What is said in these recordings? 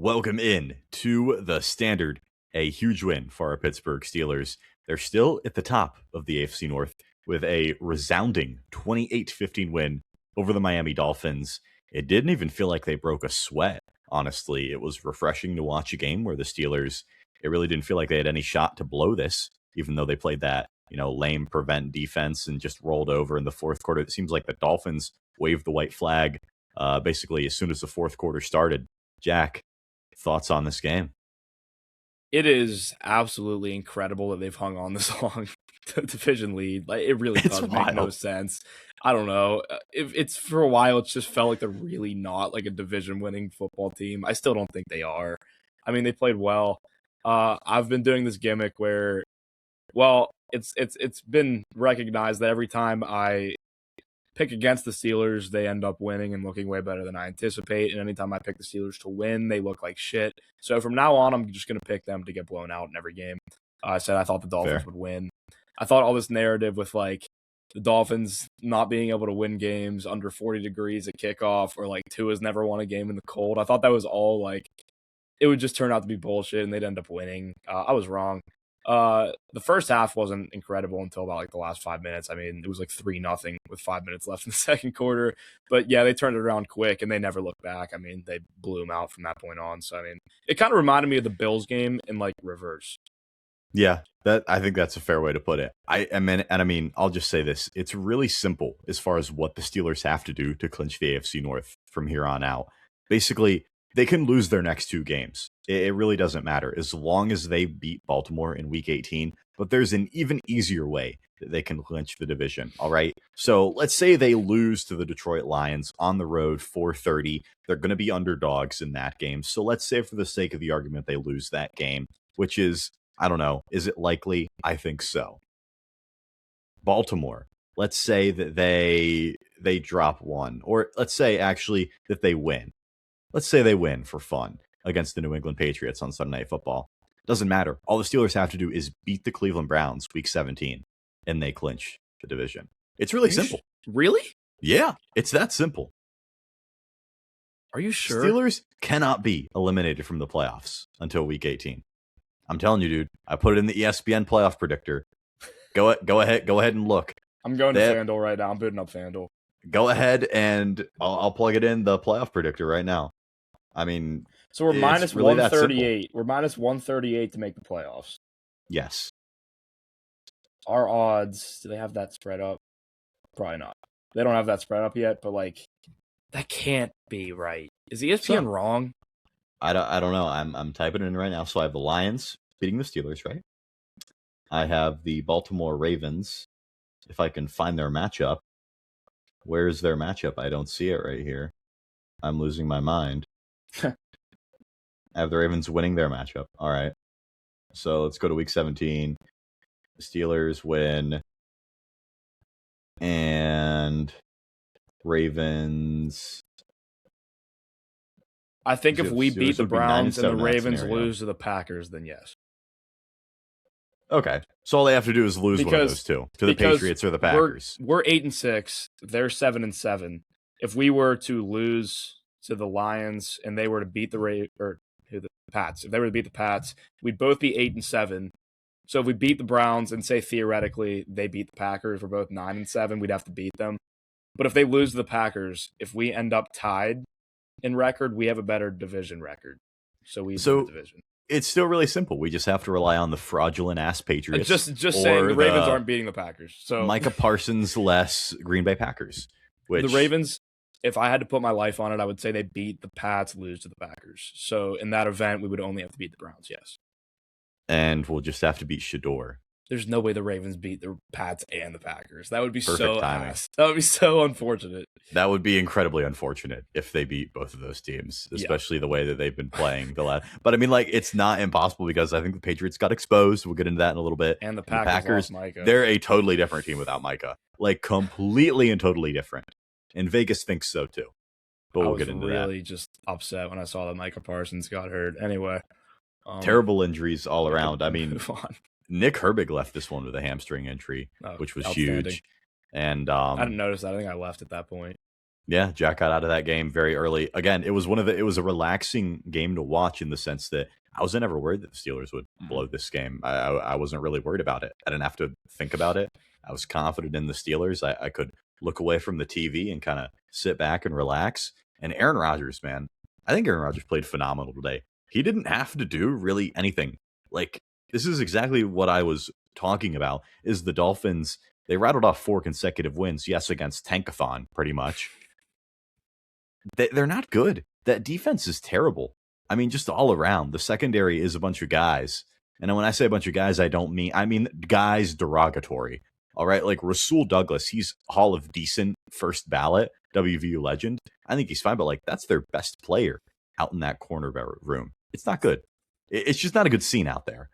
Welcome in to the Standard. A huge win for our Pittsburgh Steelers. They're still at the top of the AFC North with a resounding 28-15 win over the Miami Dolphins. It didn't even feel like they broke a sweat, honestly. It was refreshing to watch a game where the Steelers, it really didn't feel like they had any shot to blow this, even though they played that, lame prevent defense and just rolled over in the fourth quarter. It seems like the Dolphins waved the white flag basically as soon as the fourth quarter started. Jack, thoughts on this game? It is absolutely incredible that they've hung on this long to division lead. Like, it really does make no sense. I don't know. If it's for a while, it's just felt like they're really not like a division-winning football team. I still don't think they are. I mean, they played well. I've been doing this gimmick where, it's been recognized that every time I pick against the Steelers, they end up winning and looking way better than I anticipate. And anytime I pick the Steelers to win, they look like shit. So from now on, I'm just going to pick them to get blown out in every game. I said I thought the Dolphins would win. I thought all this narrative with like the Dolphins not being able to win games under 40 degrees at kickoff, or like Tua's never won a game in the cold. I thought that was all like, it would just turn out to be bullshit and they'd end up winning. I was wrong. The first half wasn't incredible until about like the last 5 minutes. I mean, it was like 3-0 with 5 minutes left in the second quarter. But yeah, they turned it around quick and they never looked back. I mean, they blew them out from that point on. So I mean, it kind of reminded me of the Bills game in like reverse. Yeah, I think that's a fair way to put it. I mean, I'll just say this. It's really simple as far as what the Steelers have to do to clinch the AFC North from here on out. Basically, they can lose their next two games. It really doesn't matter as long as they beat Baltimore in Week 18. But there's an even easier way that they can clinch the division, all right? So let's say they lose to the Detroit Lions on the road 4-30. They're going to be underdogs in that game. So let's say for the sake of the argument they lose that game, which is, I don't know, is it likely? I think so. Baltimore, let's say that they drop one, or let's say actually that they win. Let's say they win for fun against the New England Patriots on Sunday Night Football. Doesn't matter. All the Steelers have to do is beat the Cleveland Browns Week 17, and they clinch the division. It's really simple. Really? Yeah, it's that simple. Are you sure? Steelers cannot be eliminated from the playoffs until Week 18. I'm telling you, dude. I put it in the ESPN playoff predictor. Go ahead and look. I'm going to FanDuel right now. I'm booting up FanDuel. Go ahead and I'll plug it in the playoff predictor right now. I mean, so we're minus really 138. We're minus 138 to make the playoffs. Yes. Our odds, do they have that spread up? Probably not. They don't have that spread up yet, but like, that can't be right. Is ESPN wrong? I don't know. I'm typing it in right now. So I have the Lions beating the Steelers, right? I have the Baltimore Ravens. If I can find their matchup. Where's their matchup? I don't see it right here. I'm losing my mind. I have the Ravens winning their matchup. All right. So let's go to Week 17. The Steelers win. And Ravens. I think if we beat the Browns and the Ravens lose to the Packers, then yes. Okay. So all they have to do is lose one of those two to the Patriots or the Packers. We're 8-6. They're 7-7. If we were to lose to the Lions and they were to beat the Pats, if they were to beat the Pats, we'd both be 8-7. So if we beat the Browns and say theoretically they beat the Packers, we're both 9-7, we'd have to beat them. But if they lose to the Packers, if we end up tied in record, we have a better division record. So we win the division. It's still really simple. We just have to rely on the fraudulent ass Patriots. Just saying the Ravens aren't beating the Packers. So Micah Parsons less Green Bay Packers. The Ravens, if I had to put my life on it, I would say they beat the Pats, lose to the Packers. So in that event, we would only have to beat the Browns, yes. And we'll just have to beat Shador. There's no way the Ravens beat the Pats and the Packers. That would be Perfect so timing. ass. That would be so unfortunate. That would be incredibly unfortunate if they beat both of those teams, especially the way that they've been playing the last. But I mean, like, it's not impossible because I think the Patriots got exposed. We'll get into that in a little bit. And the Packers lost Micah. They're a totally different team without Micah. Like, completely and totally different. And Vegas thinks so too. But we'll get into that. I was really just upset when I saw that Micah Parsons got hurt. Anyway. Terrible injuries all around. I mean, Nick Herbig left this one with a hamstring injury, which was huge. And I didn't notice that. I think I left at that point. Yeah, Jack got out of that game very early. Again, it was it was a relaxing game to watch in the sense that I was never worried that the Steelers would blow this game. I wasn't really worried about it. I didn't have to think about it. I was confident in the Steelers. I could look away from the TV and kind of sit back and relax. And Aaron Rodgers, man, I think Aaron Rodgers played phenomenal today. He didn't have to do really anything. Like, this is exactly what I was talking about, is the Dolphins, they rattled off 4 consecutive wins, yes, against Tankathon, pretty much. They're not good. That defense is terrible. I mean, just all around. The secondary is a bunch of guys. And when I say a bunch of guys, I mean guys derogatory. All right. Like Rasul Douglas, he's Hall of Decent first ballot, WVU legend. I think he's fine, but like that's their best player out in that corner room. It's not good. It's just not a good scene out there.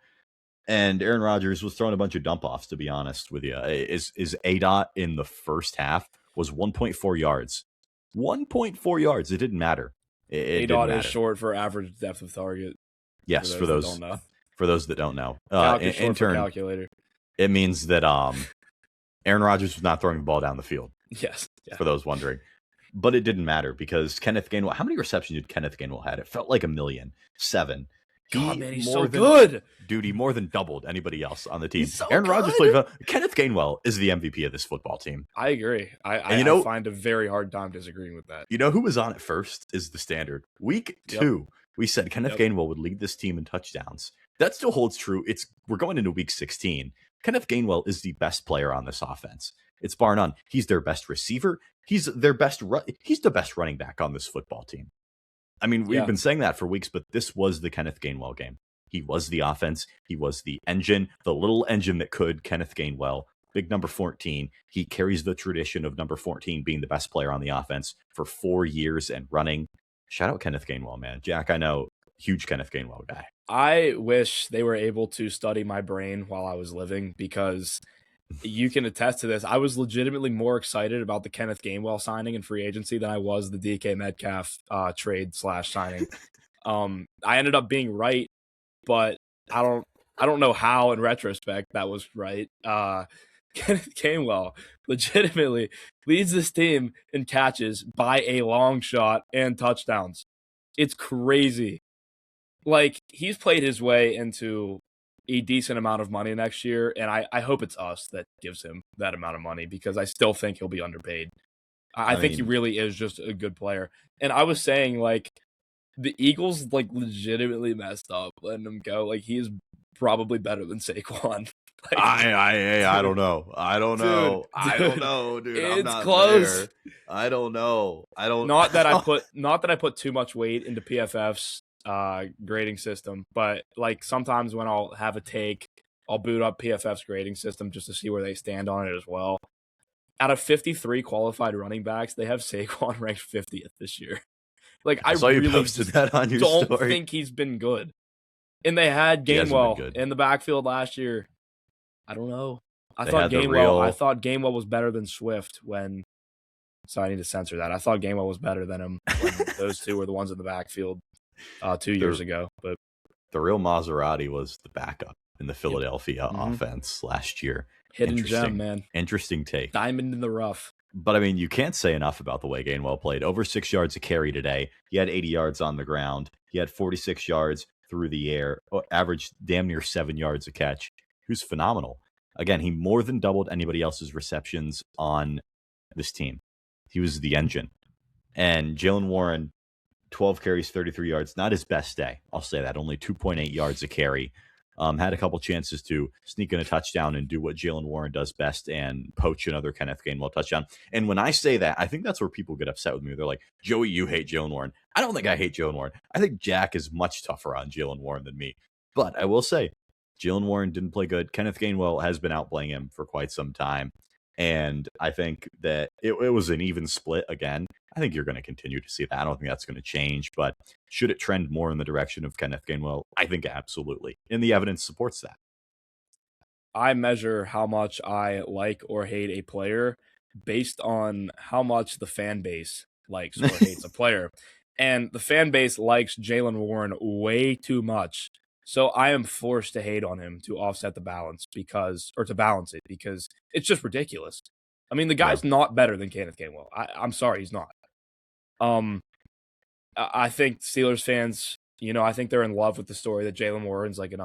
And Aaron Rodgers was throwing a bunch of dump offs, to be honest with you. Is ADOT in the first half was 1.4 yards. 1.4 yards. It didn't matter. It didn't matter. Is short for average depth of target. Yes, for those that don't know. In turn, calculator. It means that Aaron Rodgers was not throwing the ball down the field. Yes. Yeah. For those wondering. But it didn't matter because Kenneth Gainwell, how many receptions did Kenneth Gainwell had? It felt like 1 million. 7. God, man, he's so good. Dude, he more than doubled anybody else on the team. So Aaron Rodgers played well. Kenneth Gainwell is the MVP of this football team. I agree. I find a very hard time disagreeing with that. You know who was on it first is the standard. Week 2, we said Kenneth Gainwell would lead this team in touchdowns. That still holds true. We're going into week 16. Kenneth Gainwell is the best player on this offense. It's bar none. He's their best receiver. He's the best running back on this football team. I mean, we've been saying that for weeks, but this was the Kenneth Gainwell game. He was the offense. He was the engine, the little engine that could, Kenneth Gainwell, big number 14. He carries the tradition of number 14 being the best player on the offense for 4 years and running. Shout out Kenneth Gainwell, man. Jack, I know, huge Kenneth Gainwell guy. I wish they were able to study my brain while I was living because you can attest to this. I was legitimately more excited about the Kenneth Gainwell signing in free agency than I was the DK Metcalf trade / signing. I ended up being right, but I don't know how in retrospect that was right. Kenneth Gainwell legitimately leads this team in catches by a long shot and touchdowns. It's crazy. Like, he's played his way into a decent amount of money next year, and I hope it's us that gives him that amount of money because I still think he'll be underpaid. I think he really is just a good player. And I was saying, like, the Eagles, like, legitimately messed up letting him go. Like, he is probably better than Saquon. Like, I don't know. I don't know. I don't know, dude. It's I'm not close. There. I don't know. I don't. Not that I put too much weight into PFF's grading system, but like sometimes when I'll have a take, I'll boot up PFF's grading system just to see where they stand on it as well. Out of 53 qualified running backs, they have Saquon ranked 50th this year. Like, I saw really you posted that on your don't story. think he's been good. And they had Gainwell in the backfield last year. I don't know. I thought Gainwell was better than Swift when. So I need to censor that. I thought Gainwell was better than him when those two were the ones in the backfield 2 years ago. But the real Maserati was the backup in the Philadelphia offense last year. Hidden gem, man. Interesting take. Diamond in the rough. But, I mean, you can't say enough about the way Gainwell played. Over 6 yards a carry today. He had 80 yards on the ground. He had 46 yards through the air. Averaged damn near 7 yards a catch. He was phenomenal. Again, he more than doubled anybody else's receptions on this team. He was the engine. And Jaylen Warren, 12 carries, 33 yards. Not his best day. I'll say that. Only 2.8 yards a carry. Had a couple chances to sneak in a touchdown and do what Jaylen Warren does best and poach another Kenneth Gainwell touchdown. And when I say that, I think that's where people get upset with me. They're like, Joey, you hate Jaylen Warren. I don't think I hate Jaylen Warren. I think Jack is much tougher on Jaylen Warren than me. But I will say, Jaylen Warren didn't play good. Kenneth Gainwell has been outplaying him for quite some time. And I think that it was an even split again. I think you're going to continue to see that. I don't think that's going to change. But should it trend more in the direction of Kenneth Gainwell? I think absolutely. And the evidence supports that. I measure how much I like or hate a player based on how much the fan base likes or hates a player. And the fan base likes Jaylen Warren way too much. So I am forced to hate on him to offset the balance to balance it because it's just ridiculous. I mean, the guy's not better than Kenneth Gainwell. I'm sorry, he's not. I think Steelers fans, I think they're in love with the story that Jalen Warren's like he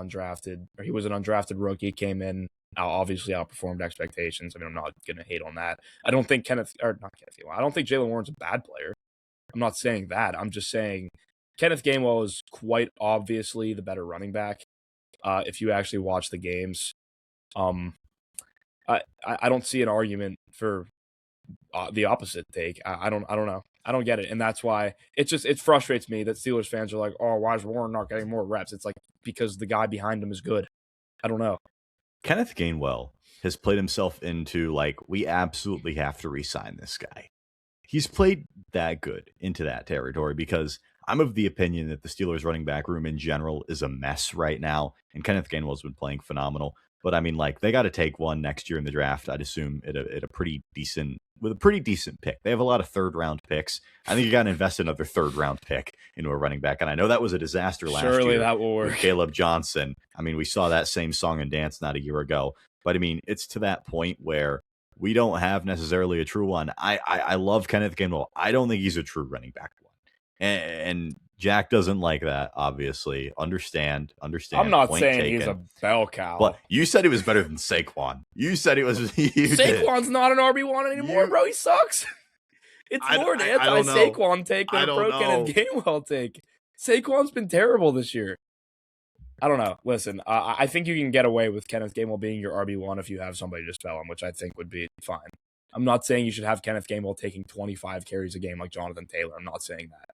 was an undrafted rookie, came in, obviously outperformed expectations. I mean, I'm not going to hate on that. I don't think I don't think Jalen Warren's a bad player. I'm not saying that. I'm just saying Kenneth Gainwell is quite obviously the better running back. If you actually watch the games, I don't see an argument for the opposite take. I don't know. I don't get it, and that's why it frustrates me that Steelers fans are like, "Oh, why is Warren not getting more reps?" It's like because the guy behind him is good. I don't know. Kenneth Gainwell has played himself into like we absolutely have to re-sign this guy. He's played that good into that territory because I'm of the opinion that the Steelers running back room in general is a mess right now, and Kenneth Gainwell's been playing phenomenal. But I mean, like they got to take one next year in the draft. I'd assume at a pretty decent pick. They have a lot of third round picks. I think you got to invest another third round pick into a running back. And I know that was a disaster last year. Surely that will work. With Caleb Johnson. I mean, we saw that same song and dance not a year ago. But I mean, it's to that point where we don't have necessarily a true one. I love Kenneth Gainwell. I don't think he's a true running back one. And Jack doesn't like that, obviously. Understand. I'm not saying taken. He's a bell cow. But you said he was better than Saquon. You said he was. Saquon's not an RB1 anymore, bro. He sucks. It's more an anti-Saquon take than a pro-Kenneth Gainwell take. Saquon's been terrible this year. I don't know. Listen, I think you can get away with Kenneth Gainwell being your RB1 if you have somebody to spell him, which I think would be fine. I'm not saying you should have Kenneth Gainwell taking 25 carries a game like Jonathan Taylor. I'm not saying that.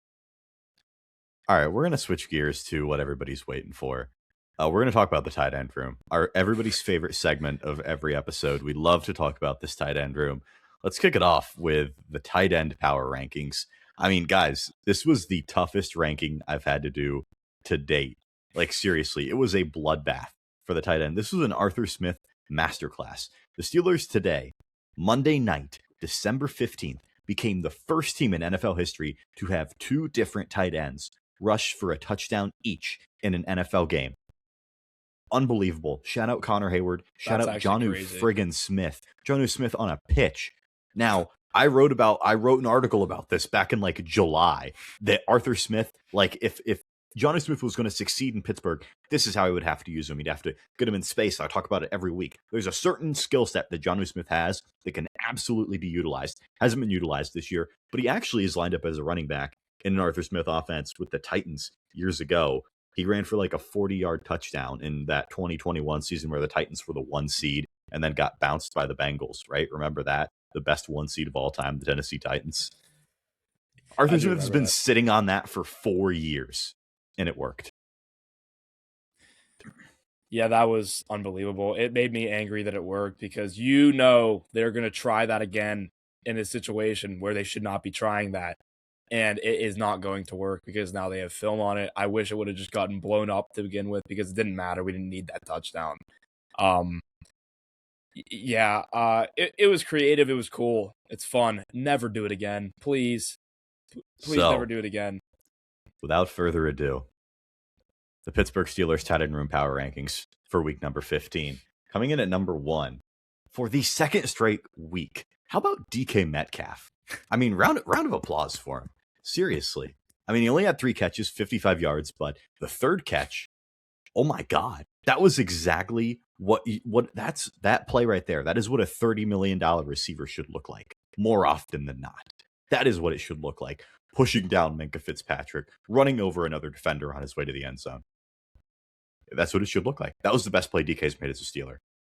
All right, we're going to switch gears to what everybody's waiting for. We're going to talk about the tight end room, everybody's favorite segment of every episode. We love to talk about this tight end room. Let's kick it off with the tight end power rankings. I mean, guys, this was the toughest ranking I've had to do to date. Like, seriously, it was a bloodbath for the tight end. This was an Arthur Smith masterclass. The Steelers today, Monday night, December 15th, became the first team in NFL history to have two different tight ends rush for a touchdown each in an NFL game. Unbelievable. Shout out Connor Hayward. Shout out Jonnu friggin' Smith. Jonnu Smith on a pitch. Now, I wrote an article about this back in like July that Arthur Smith, like if Jonnu Smith was going to succeed in Pittsburgh, this is how he would have to use him. He'd have to get him in space. I talk about it every week. There's a certain skill set that Jonnu Smith has that can absolutely be utilized. Hasn't been utilized this year, but he actually is lined up as a running back in an Arthur Smith offense with the Titans years ago. He ran for like a 40-yard touchdown in that 2021 season where the Titans were the 1 seed and then got bounced by the Bengals, right? Remember that? The best 1 seed of all time, the Tennessee Titans. Arthur Smith has been sitting on that for 4 years, and it worked. Yeah, that was unbelievable. It made me angry that it worked because they're going to try that again in a situation where they should not be trying that. And it is not going to work because now they have film on it. I wish it would have just gotten blown up to begin with because it didn't matter. We didn't need that touchdown. It was creative. It was cool. It's fun. Never do it again. Please never do it again. Without further ado, the Pittsburgh Steelers tight end room power rankings for week number 15. Coming in at number 1 for the second straight week. How about DK Metcalf? I mean, round of applause for him. Seriously. I mean, he only had 3 catches, 55 yards, but the third catch, oh my God, that was exactly that play right there. That is what a $30 million receiver should look like more often than not. That is what it should look like. Pushing down Minkah Fitzpatrick, running over another defender on his way to the end zone. That's what it should look like. That was the best play DK's made as a Steeler,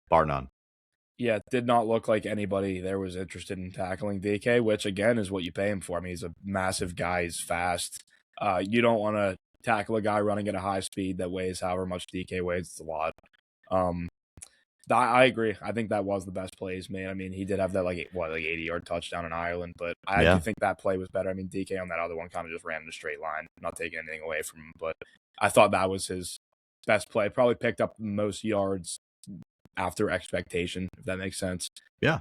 bar none. Yeah, it did not look like anybody there was interested in tackling DK, which, again, is what you pay him for. I mean, he's a massive guy. He's fast. You don't want to tackle a guy running at a high speed that weighs however much DK weighs. It's a lot. I agree. I think that was the best play he's made. I mean, he did have that, 80-yard touchdown in Ireland, but I actually think that play was better. I mean, DK on that other one kind of just ran in a straight line, not taking anything away from him, but I thought that was his best play. Probably picked up the most yards after expectation, if that makes sense. Yeah.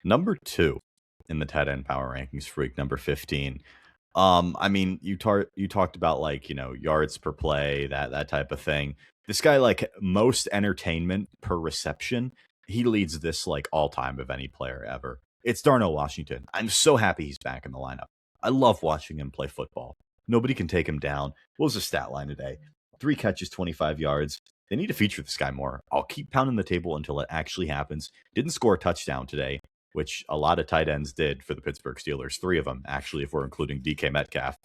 Number 2 in the tight end power rankings for week number 15. I mean, you talked about yards per play, that type of thing. This guy, most entertainment per reception, he leads this all time of any player ever. It's Darnell Washington. I'm so happy he's back in the lineup. I love watching him play football. Nobody can take him down. What was the stat line today? 3 catches, 25 yards. They need to feature this guy more. I'll keep pounding the table until it actually happens. Didn't score a touchdown today, which a lot of tight ends did for the Pittsburgh Steelers. 3 of them, actually, if we're including DK Metcalf.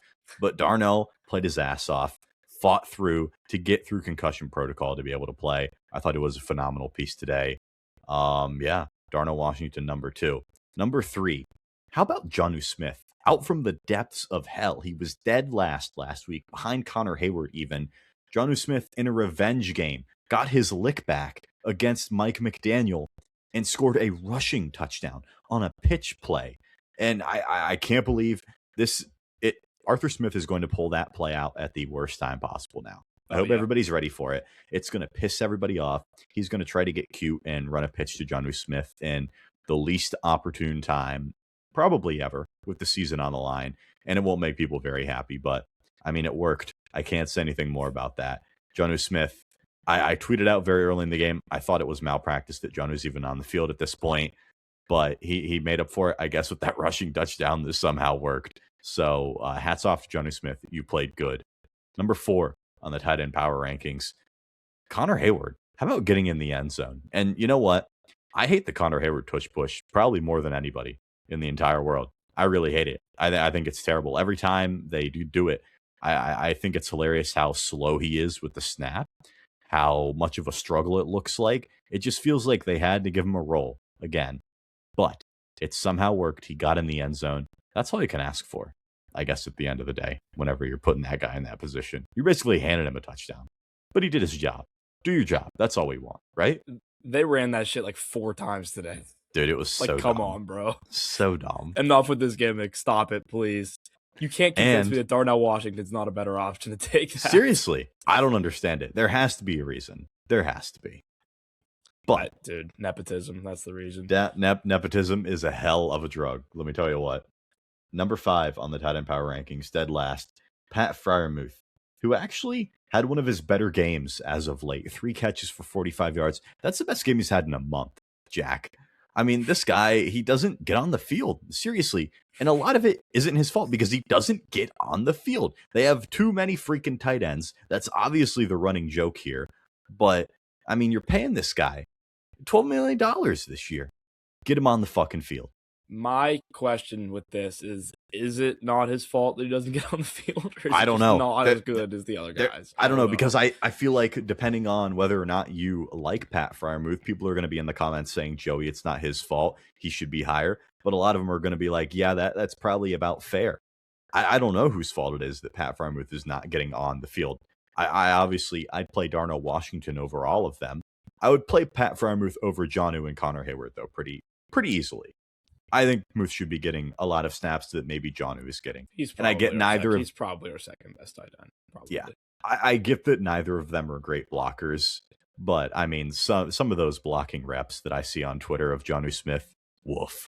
But Darnell played his ass off, fought through to get through concussion protocol to be able to play. I thought it was a phenomenal piece today. Yeah, Darnell Washington, number 2. Number 3, how about Jonnu Smith? Out from the depths of hell. He was dead last week, behind Connor Hayward even. Jonnu Smith in a revenge game got his lick back against Mike McDaniel and scored a rushing touchdown on a pitch play. And I can't believe this. Arthur Smith is going to pull that play out at the worst time possible now. I hope everybody's ready for it. It's going to piss everybody off. He's going to try to get cute and run a pitch to Jonnu Smith in the least opportune time probably ever with the season on the line. And it won't make people very happy, but I mean, it worked. I can't say anything more about that. Jonnu Smith, I tweeted out very early in the game. I thought it was malpractice that Jonnu's even on the field at this point, but he made up for it, I guess, with that rushing touchdown that somehow worked. So hats off to Jonnu Smith. You played good. Number 4 on the tight end power rankings, Connor Hayward. How about getting in the end zone? And you know what? I hate the Connor Hayward tush push probably more than anybody in the entire world. I really hate it. I think it's terrible. Every time they do it, I think it's hilarious how slow he is with the snap, how much of a struggle it looks like. It just feels like they had to give him a role again. But it somehow worked. He got in the end zone. That's all you can ask for, I guess, at the end of the day, whenever you're putting that guy in that position. You're basically handing him a touchdown. But he did his job. Do your job. That's all we want, right? They ran that shit like 4 times today. Dude, it was so come dumb. on, bro. So dumb. Enough with this gimmick. Stop it, please. You can't convince me that Darnell Washington's not a better option to take that. Seriously, I don't understand it. There has to be a reason. There has to be. But, dude, nepotism, that's the reason. Nepotism is a hell of a drug. Let me tell you what. Number 5 on the tight end power rankings, dead last, Pat Freiermuth, who actually had one of his better games as of late. 3 catches for 45 yards. That's the best game he's had in a month, Jack. I mean, this guy, he doesn't get on the field, seriously. And a lot of it isn't his fault because he doesn't get on the field. They have too many freaking tight ends. That's obviously the running joke here. But, I mean, you're paying this guy $12 million this year. Get him on the fucking field. My question with this is it not his fault that he doesn't get on the field? Or is I don't know. Not as good as the other guys. I don't know, because I feel like depending on whether or not you like Pat Freiermuth, people are going to be in the comments saying, Joey, it's not his fault. He should be higher. But a lot of them are going to be like, yeah, that's probably about fair. I don't know whose fault it is that Pat Freiermuth is not getting on the field. I'd play Darnell Washington over all of them. I would play Pat Freiermuth over Jonnu and Connor Hayward, though, pretty easily. I think Muth should be getting a lot of snaps that maybe Jonnu is getting. He's probably our second best tight end. Probably. Yeah, I get that neither of them are great blockers, but I mean, some of those blocking reps that I see on Twitter of Jonnu Smith, woof.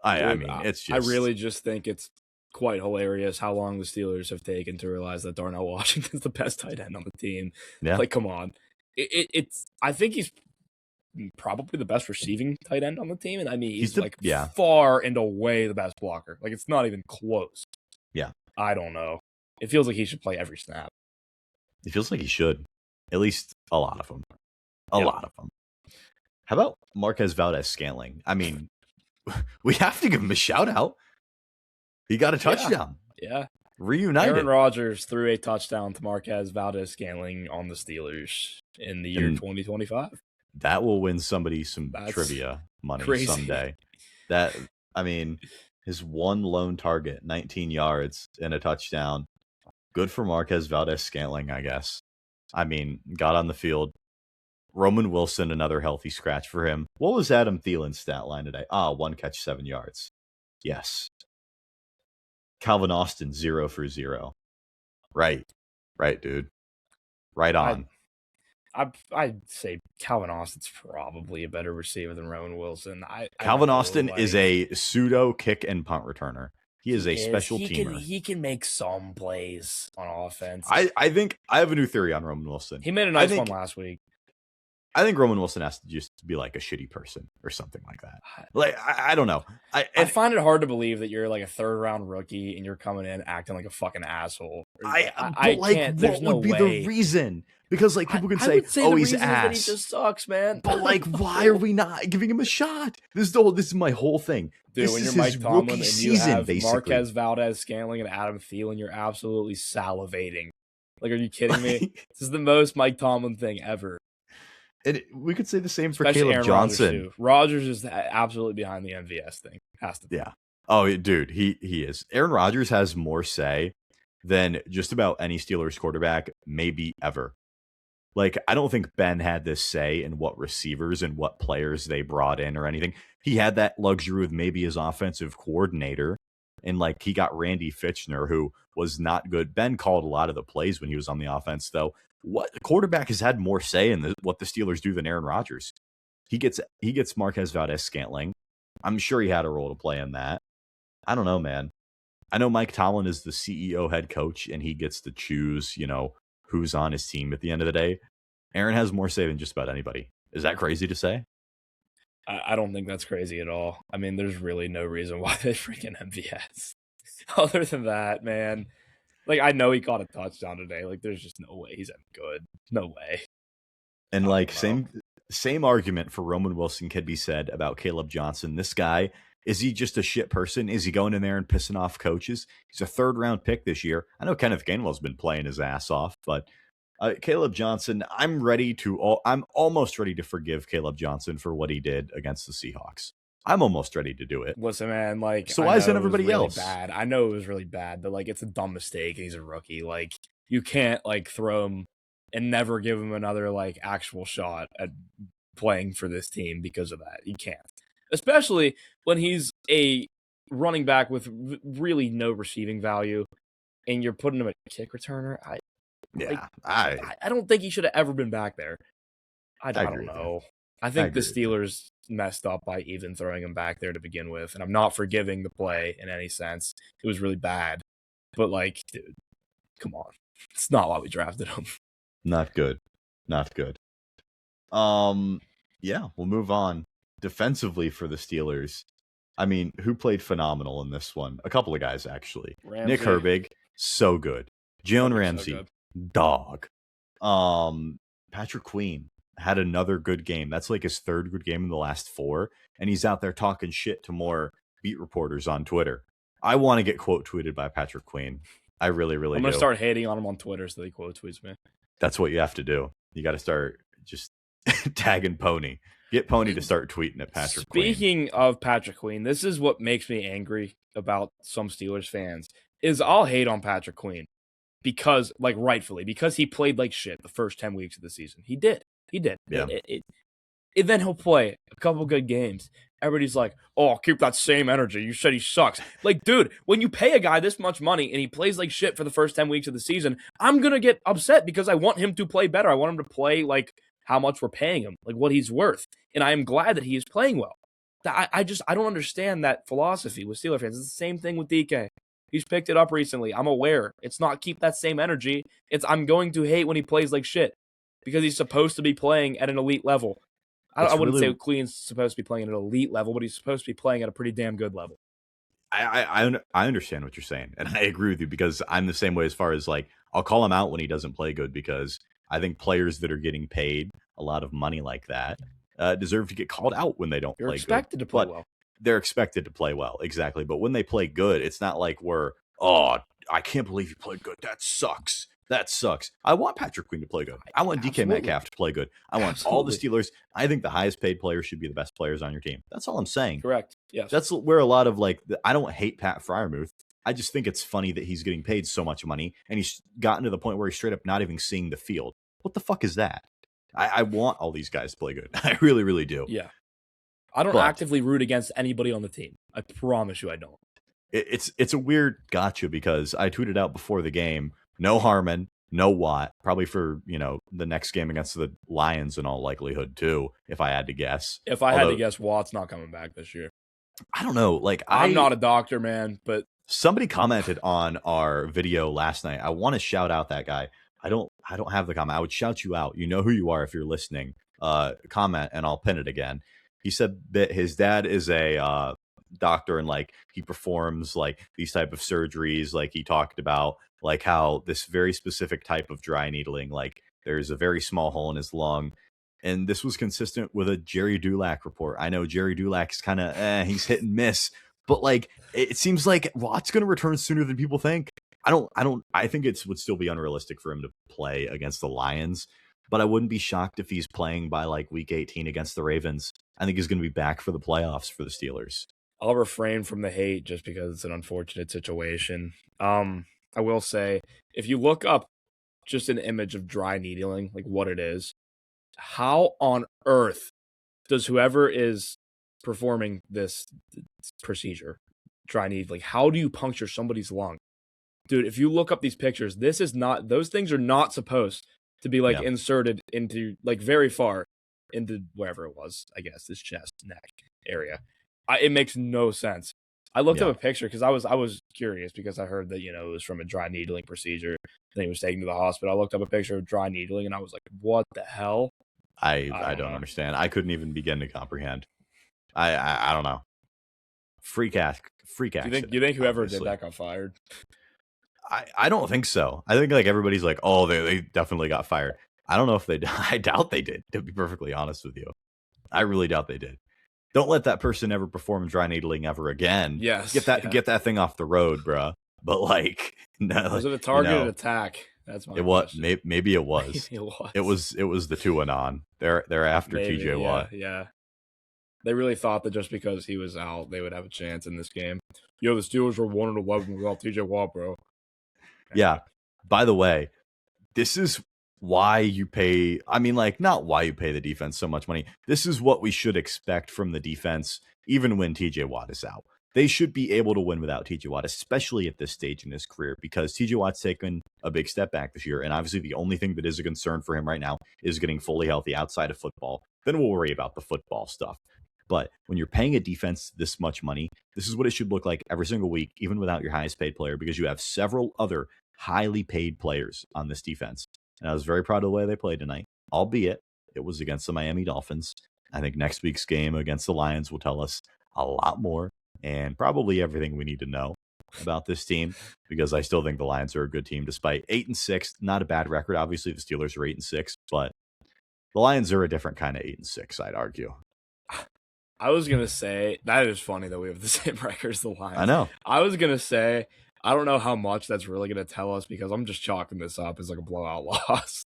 I mean, it's just. I really just think it's quite hilarious how long the Steelers have taken to realize that Darnell Washington's the best tight end on the team. Yeah. Like, come on. I think he's probably the best receiving tight end on the team, and I mean he's far and away the best blocker. Like, it's not even close. Yeah, I don't know. It feels like he should play every snap. It feels like he should, at least a lot of them. A lot of them. How about Marquez Valdez-Scantling? I mean, we have to give him a shout out. He got a touchdown. Yeah. Reunited. Aaron Rodgers threw a touchdown to Marquez Valdez-Scantling on the Steelers in the year 2025. That will win somebody some trivia money someday. I mean, his one lone target, 19 yards and a touchdown. Good for Marquez Valdez-Scantling, I guess. I mean, got on the field. Roman Wilson, another healthy scratch for him. What was Adam Thielen's stat line today? 1 catch, 7 yards. Yes. Calvin Austin, 0 for 0. Right, dude. Right on. I'd say Calvin Austin's probably a better receiver than Roman Wilson. Calvin Austin is a pseudo kick and punt returner. He is a special teamer. He can make some plays on offense. I think I have a new theory on Roman Wilson. He made a nice one last week. I think Roman Wilson has to just be like a shitty person or something like that. Like, I don't know. I find it hard to believe that you're like a 3rd round rookie and you're coming in acting like a fucking asshole. I can't. There's no way. What would be the reason? Because like people can say, he's ass. That he just sucks, man. But like, why are we not giving him a shot? This is my whole thing. Dude, when you're Mike Tomlin and you have basically. Marquez Valdez-Scantling and Adam Thielen, you're absolutely salivating. Like, are you kidding me? This is the most Mike Tomlin thing ever. And we could say the same for Especially Caleb Aaron Johnson. Rodgers is absolutely behind the MVS thing. Has to be. Yeah. Oh, dude, he is. Aaron Rodgers has more say than just about any Steelers quarterback, maybe ever. Like, I don't think Ben had this say in what receivers and what players they brought in or anything. He had that luxury with maybe his offensive coordinator. And, like, he got Randy Fitchner, who was not good. Ben called a lot of the plays when he was on the offense, though. What quarterback has had more say in what the Steelers do than Aaron Rodgers? He gets Marquez Valdez-Scantling. I'm sure he had a role to play in that. I don't know, man. I know Mike Tomlin is the CEO head coach, and he gets to choose, who's on his team at the end of the day. Aaron has more say than just about anybody. Is that crazy to say? I don't think that's crazy at all. I mean, there's really no reason why they freaking MVS. Other than that, man, like, I know he caught a touchdown today. Like, there's just no way he's that good. No way. And like same argument for Roman Wilson could be said about Caleb Johnson. This guy, is he just a shit person? Is he going in there and pissing off coaches? He's a 3rd round pick this year. I know Kenneth Gainwell's been playing his ass off, but Caleb Johnson, I'm almost ready to forgive Caleb Johnson for what he did against the Seahawks. I'm almost ready to do it. Listen, man, like, so why isn't everybody else bad? I know it was really bad, but like, it's a dumb mistake and he's a rookie. Like, you can't like throw him and never give him another like actual shot at playing for this team because of that. You can't, especially when he's a running back with really no receiving value and you're putting him a kick returner. I don't think he should have ever been back there. I don't know. I think the Steelers messed up by even throwing him back there to begin with, and I'm not forgiving the play in any sense. It was really bad. But, like, dude, come on. It's not why we drafted him. Not good. Yeah, we'll move on. Defensively for the Steelers, I mean, who played phenomenal in this one? A couple of guys, actually. Ramsey. Nick Herbig, so good. Jalen Ramsey, dog. Patrick Queen had another good game. That's like his 3rd good game in the last 4, and he's out there talking shit to more beat reporters on Twitter. I want to get quote tweeted by Patrick Queen. I really, really do. I'm going to start hating on him on Twitter so that he quote tweets me. That's what you have to do. You got to start just tagging Pony. Get Pony to start tweeting at Patrick Queen. Speaking of Patrick Queen, this is what makes me angry about some Steelers fans, is I'll hate on Patrick Queen because, like, rightfully, because he played like shit the first 10 weeks of the season. He did. Yeah. And then he'll play a couple good games. Everybody's like, oh, keep that same energy. You said he sucks. Like, dude, when you pay a guy this much money and he plays like shit for the first 10 weeks of the season, I'm going to get upset because I want him to play better. I want him to play like how much we're paying him, like what he's worth. And I am glad that he is playing well. I don't understand that philosophy with Steelers fans. It's the same thing with DK. He's picked it up recently. I'm aware. It's not keep that same energy. It's I'm going to hate when he plays like shit because he's supposed to be playing at an elite level. I wouldn't say Queen's supposed to be playing at an elite level, but he's supposed to be playing at a pretty damn good level. I understand what you're saying, and I agree with you because I'm the same way as far as, like, I'll call him out when he doesn't play good because I think players that are getting paid a lot of money like that deserve to get called out when they don't play good. You're expected to play well. They're expected to play well, exactly. But when they play good, it's not like I can't believe you played good. That sucks. I want Patrick Queen to play good. I want DK Metcalf to play good. I want all the Steelers. I think the highest paid players should be the best players on your team. That's all I'm saying. Correct. Yes. That's where a lot of, like, I don't hate Pat Freiermuth. I just think it's funny that he's getting paid so much money and he's gotten to the point where he's straight up not even seeing the field. What the fuck is that? I want all these guys to play good. I really, really do. Yeah. I don't actively root against anybody on the team. I promise you I don't. It's a weird gotcha because I tweeted out before the game, no Harmon, no Watt, probably for, the next game against the Lions in all likelihood too, if I had to guess. If I had to guess, Watt's not coming back this year. I don't know. Like, I'm not a doctor, man, but somebody commented on our video last night. I want to shout out that guy. I don't have the comment. I would shout you out. You know who you are if you're listening. comment, and I'll pin it again. He said that his dad is a doctor, and like he performs like these type of surgeries. Like he talked about like how this very specific type of dry needling, like there's a very small hole in his lung. And this was consistent with a Jerry Dulac report. I know Jerry Dulac's kind of he's hit and miss, but like it seems like Watt's going to return sooner than people think. I think it would still be unrealistic for him to play against the Lions, but I wouldn't be shocked if he's playing by like week 18 against the Ravens. I think he's going to be back for the playoffs for the Steelers. I'll refrain from the hate just because it's an unfortunate situation. I will say, if you look up just an image of dry needling, like what it is, how on earth does whoever is performing this procedure, dry needling, how do you puncture somebody's lung? Dude, if you look up these pictures, this is not, those things are not supposed to be like inserted into like very far into wherever it was, I guess, this chest, neck area. It makes no sense. I looked up a picture because I was curious because I heard that, you know, it was from a dry needling procedure. Then he was taken to the hospital. I looked up a picture of dry needling and I was like, what the hell? I don't understand. I couldn't even begin to comprehend. I don't know. Freak accident. Do you think whoever did that got fired? I don't think so. I think like everybody's like, oh, they definitely got fired. I don't know if they did. I doubt they did, to be perfectly honest with you. I really doubt they did. Don't let that person ever perform dry needling ever again. Yes. Get that thing off the road, bro. But like, no. Was it a targeted attack? That's my question. Maybe it was. It was the Tuanon. They're after TJ Watt. Yeah. They really thought that just because he was out, they would have a chance in this game. Yo, the Steelers were 1-11 without TJ Watt, bro. Yeah. By the way, this is why you pay. I mean, like, not why you pay the defense so much money. This is what we should expect from the defense, even when TJ Watt is out. They should be able to win without TJ Watt, especially at this stage in his career, because TJ Watt's taken a big step back this year. And obviously, the only thing that is a concern for him right now is getting fully healthy outside of football. Then we'll worry about the football stuff. But when you're paying a defense this much money, this is what it should look like every single week, even without your highest paid player, because you have several other highly paid players on this defense. And I was very proud of the way they played tonight, albeit it was against the Miami Dolphins. I think next week's game against the Lions will tell us a lot more and probably everything we need to know about this team, because I still think the Lions are a good team despite 8-6, not a bad record. Obviously, the Steelers are 8-6, but the Lions are a different kind of 8-6, I'd argue. I was going to say, that is funny that we have the same record as the Lions. I know. I was going to say, I don't know how much that's really going to tell us because I'm just chalking this up as like a blowout loss.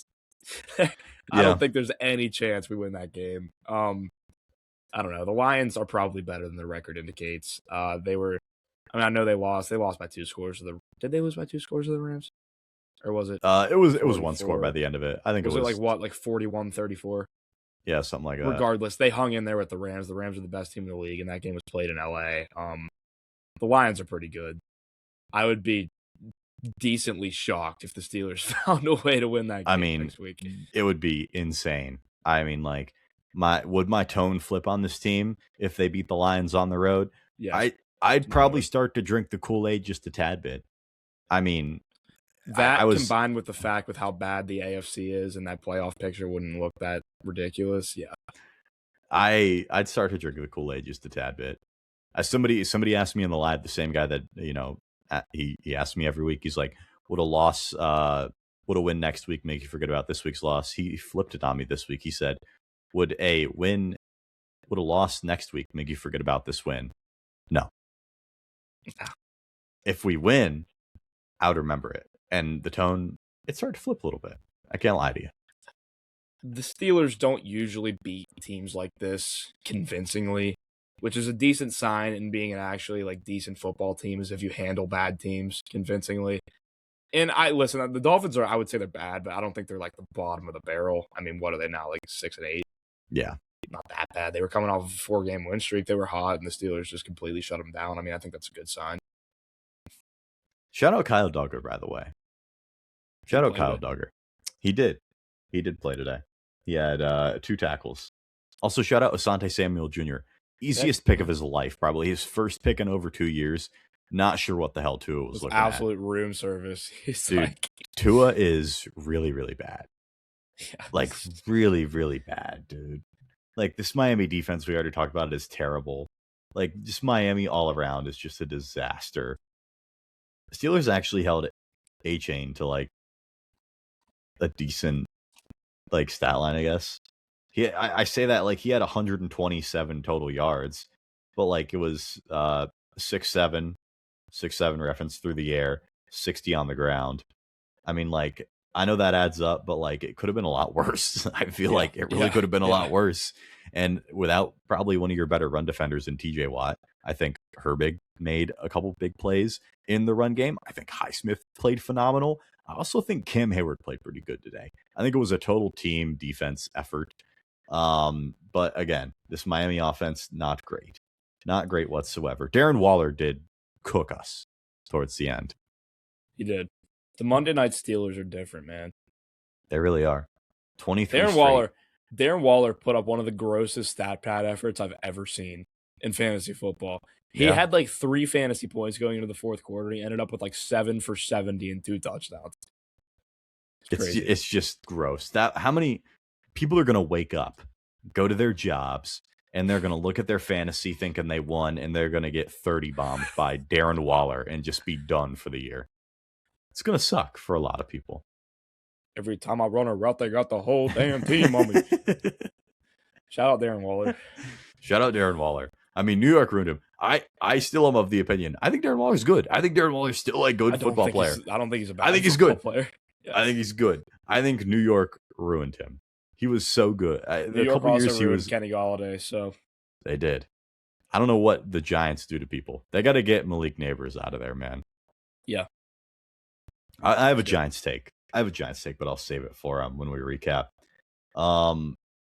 I don't think there's any chance we win that game. I don't know. The Lions are probably better than their record indicates. I know they lost. They lost by 2 scores. Did they lose by 2 scores to the Rams? Or was it? It was 1 score by the end of it. I think it was like what, like 41-34? Yeah, something like that. Regardless, they hung in there with the Rams. The Rams are the best team in the league, and that game was played in LA. The Lions are pretty good. I would be decently shocked if the Steelers found a way to win that game next week. It would be insane. I mean, like, would my tone flip on this team if they beat the Lions on the road? Yeah, I'd probably start to drink the Kool-Aid just a tad bit. I mean, that combined with the fact with how bad the AFC is and that playoff picture wouldn't look that ridiculous. Yeah, I'd start to drink the Kool-Aid just a tad bit. As somebody asked me in the live, the same guy that he asked me every week. He's like, would a win next week make you forget about this week's loss? He flipped it on me this week. He said, would a loss next week make you forget about this win? No. If we win, I would remember it. And the tone, it started to flip a little bit. I can't lie to you. The Steelers don't usually beat teams like this convincingly, which is a decent sign in being an actually like decent football team, is if you handle bad teams convincingly. And the Dolphins I would say they're bad, but I don't think they're like the bottom of the barrel. I mean, what are they now? Like 6-8? Yeah. Not that bad. They were coming off of a 4-game win streak. They were hot, and the Steelers just completely shut them down. I mean, I think that's a good sign. Shout out Kyle Duggar, by the way. Shout out Kyle Duggar. He did play today. He had 2 tackles. Also, shout out Asante Samuel Jr. Easiest pick of his life, probably his first pick in over 2 years. Not sure what the hell Tua was looking absolute room service. Dude, Tua is really, really bad. Like, really, really bad, dude. Like, this Miami defense we already talked about is terrible. Like, just Miami all around is just a disaster. Steelers actually held A-Chain to, like, a decent, like, stat line, I guess. I say that, like, he had 127 total yards, but, like, it was 6'7", 6'7" reference through the air, 60 on the ground. I mean, like, I know that adds up, but, like, it could have been a lot worse. I feel like it really could have been a lot worse. And without probably one of your better run defenders in TJ Watt, I think Herbig made a couple big plays in the run game. I think Highsmith played phenomenal. I also think Cam Hayward played pretty good today. I think it was a total team defense effort. But again, this Miami offense, not great. Not great whatsoever. Darren Waller did cook us towards the end. He did. The Monday night Steelers are different, man. They really are. 23 Darren Waller put up one of the grossest stat pad efforts I've ever seen in fantasy football. He had like 3 fantasy points going into the fourth quarter. He ended up with like 7 for 70 and 2 touchdowns. It's just gross. How many people are going to wake up, go to their jobs, and they're going to look at their fantasy thinking they won, and they're going to get 30 bombed by Darren Waller and just be done for the year. It's going to suck for a lot of people. Every time I run a route, they got the whole damn team on me. Shout out Darren Waller. Shout out Darren Waller. I mean, New York ruined him. I still am of the opinion. I think Darren Waller's good. I think Darren Waller's still a good football player. I don't think he's a bad I think he's good. player. Yeah. I think he's good. I think New York ruined him. He was so good. New York also ruined Kenny Galladay, so. They did. I don't know what the Giants do to people. They got to get Malik Neighbors out of there, man. Yeah. I have a Giants take. But I'll save it for when we recap.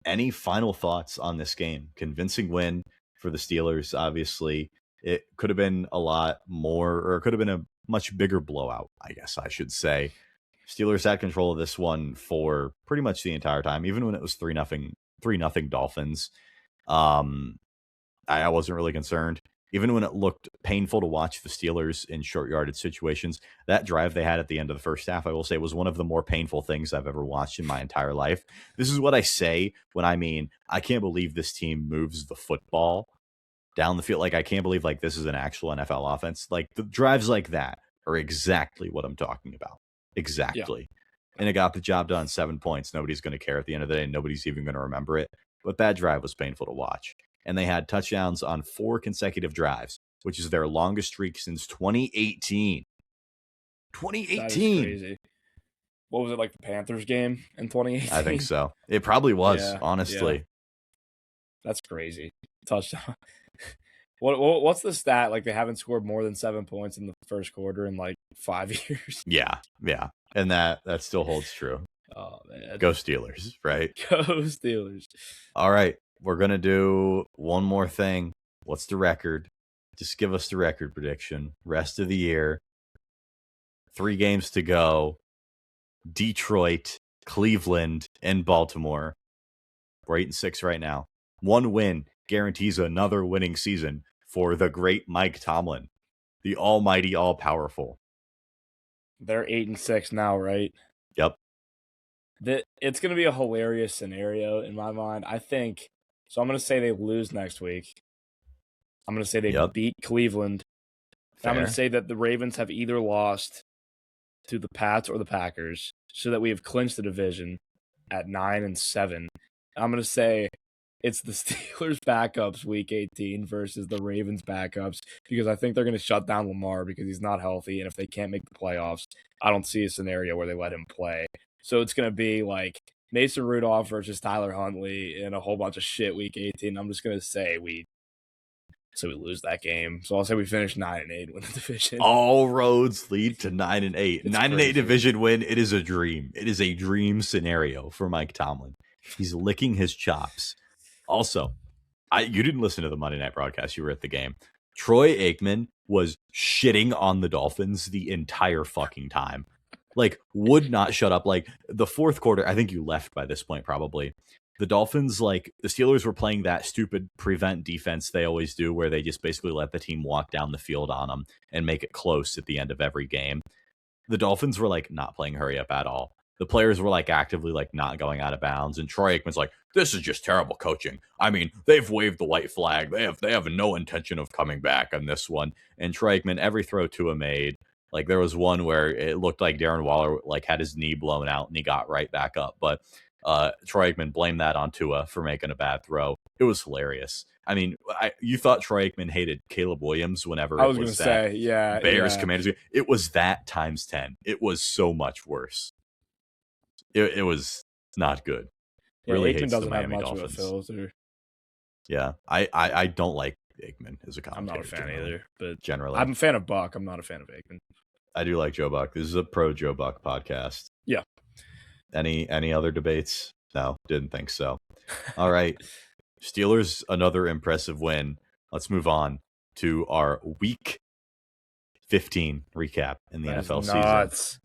Any final thoughts on this game? Convincing win for the Steelers, obviously. It could have been a lot more, or it could have been a much bigger blowout, I guess I should say. Steelers had control of this one for pretty much the entire time, even when it was 3-0 Dolphins. I wasn't really concerned. Even when it looked painful to watch the Steelers in short yardage situations, that drive they had at the end of the first half, I will say, was one of the more painful things I've ever watched in my entire life. This is what I say when I mean, I can't believe this team moves the football down the field. Like, I can't believe, like, this is an actual NFL offense. Like, the drives like that are exactly what I'm talking about. Exactly. Yeah. And it got the job done. 7 points. Nobody's going to care at the end of the day. Nobody's even going to remember it. But that drive was painful to watch. And they had touchdowns on 4 consecutive drives, which is their longest streak since 2018. 2018. That is crazy. What was it, like the Panthers game in 2018? I think so. It probably was, honestly. Yeah. That's crazy. Touchdown. What's the stat? Like, they haven't scored more than 7 points in the first quarter in like 5 years. Yeah. And that still holds true. Oh, man. Go Steelers, right? Go Steelers. All right. We're going to do one more thing. What's the record? Just give us the record prediction. Rest of the year. 3 games to go. Detroit, Cleveland, and Baltimore. We're 8-6 right now. 1 win guarantees another winning season for the great Mike Tomlin, the almighty, all-powerful. They're 8-6 now, right? Yep. It's going to be a hilarious scenario in my mind. I think, so I'm going to say they lose next week. I'm going to say they beat Cleveland. I'm going to say that the Ravens have either lost to the Pats or the Packers, so that we have clinched the division at 9-7. I'm going to say it's the Steelers backups week 18 versus the Ravens backups, because I think they're going to shut down Lamar because he's not healthy. And if they can't make the playoffs, I don't see a scenario where they let him play. So it's going to be like Mason Rudolph versus Tyler Huntley and a whole bunch of shit week 18. I'm just going to say we lose that game. So I'll say we finish 9-8, win the division. All roads lead to 9-8. 9-8 crazy. Division win. It is a dream. It is a dream scenario for Mike Tomlin. He's licking his chops. Also, you didn't listen to the Monday night broadcast. You were at the game. Troy Aikman was shitting on the Dolphins the entire fucking time. Like, would not shut up. Like, the fourth quarter, I think you left by this point probably. The Dolphins, like, the Steelers were playing that stupid prevent defense they always do, where they just basically let the team walk down the field on them and make it close at the end of every game. The Dolphins were, like, not playing hurry up at all. the players were like actively like not going out of bounds, and Troy Aikman's like, this is just terrible coaching. I mean, they've waved the white flag. They have no intention of coming back on this one. And Troy Aikman, every throw Tua made, like there was one where it looked like Darren Waller like had his knee blown out and he got right back up. But Troy Aikman blamed that on Tua for making a bad throw. It was hilarious. I mean, you thought Troy Aikman hated Caleb Williams whenever I was going to say, yeah, Bears Commanders. It was that times 10. It was so much worse. It was not good. Yeah, really Aikman hates doesn't the have Miami much Dolphins. of a filter. Yeah, I don't like Aikman as a commentator. I'm not a fan either, but generally, I'm a fan of Buck. I'm not a fan of Aikman. I do like Joe Buck. This is a pro Joe Buck podcast. Yeah. Any other debates? No, didn't think so. All right. Steelers, another impressive win. Let's move on to our week 15 recap in the NFL season.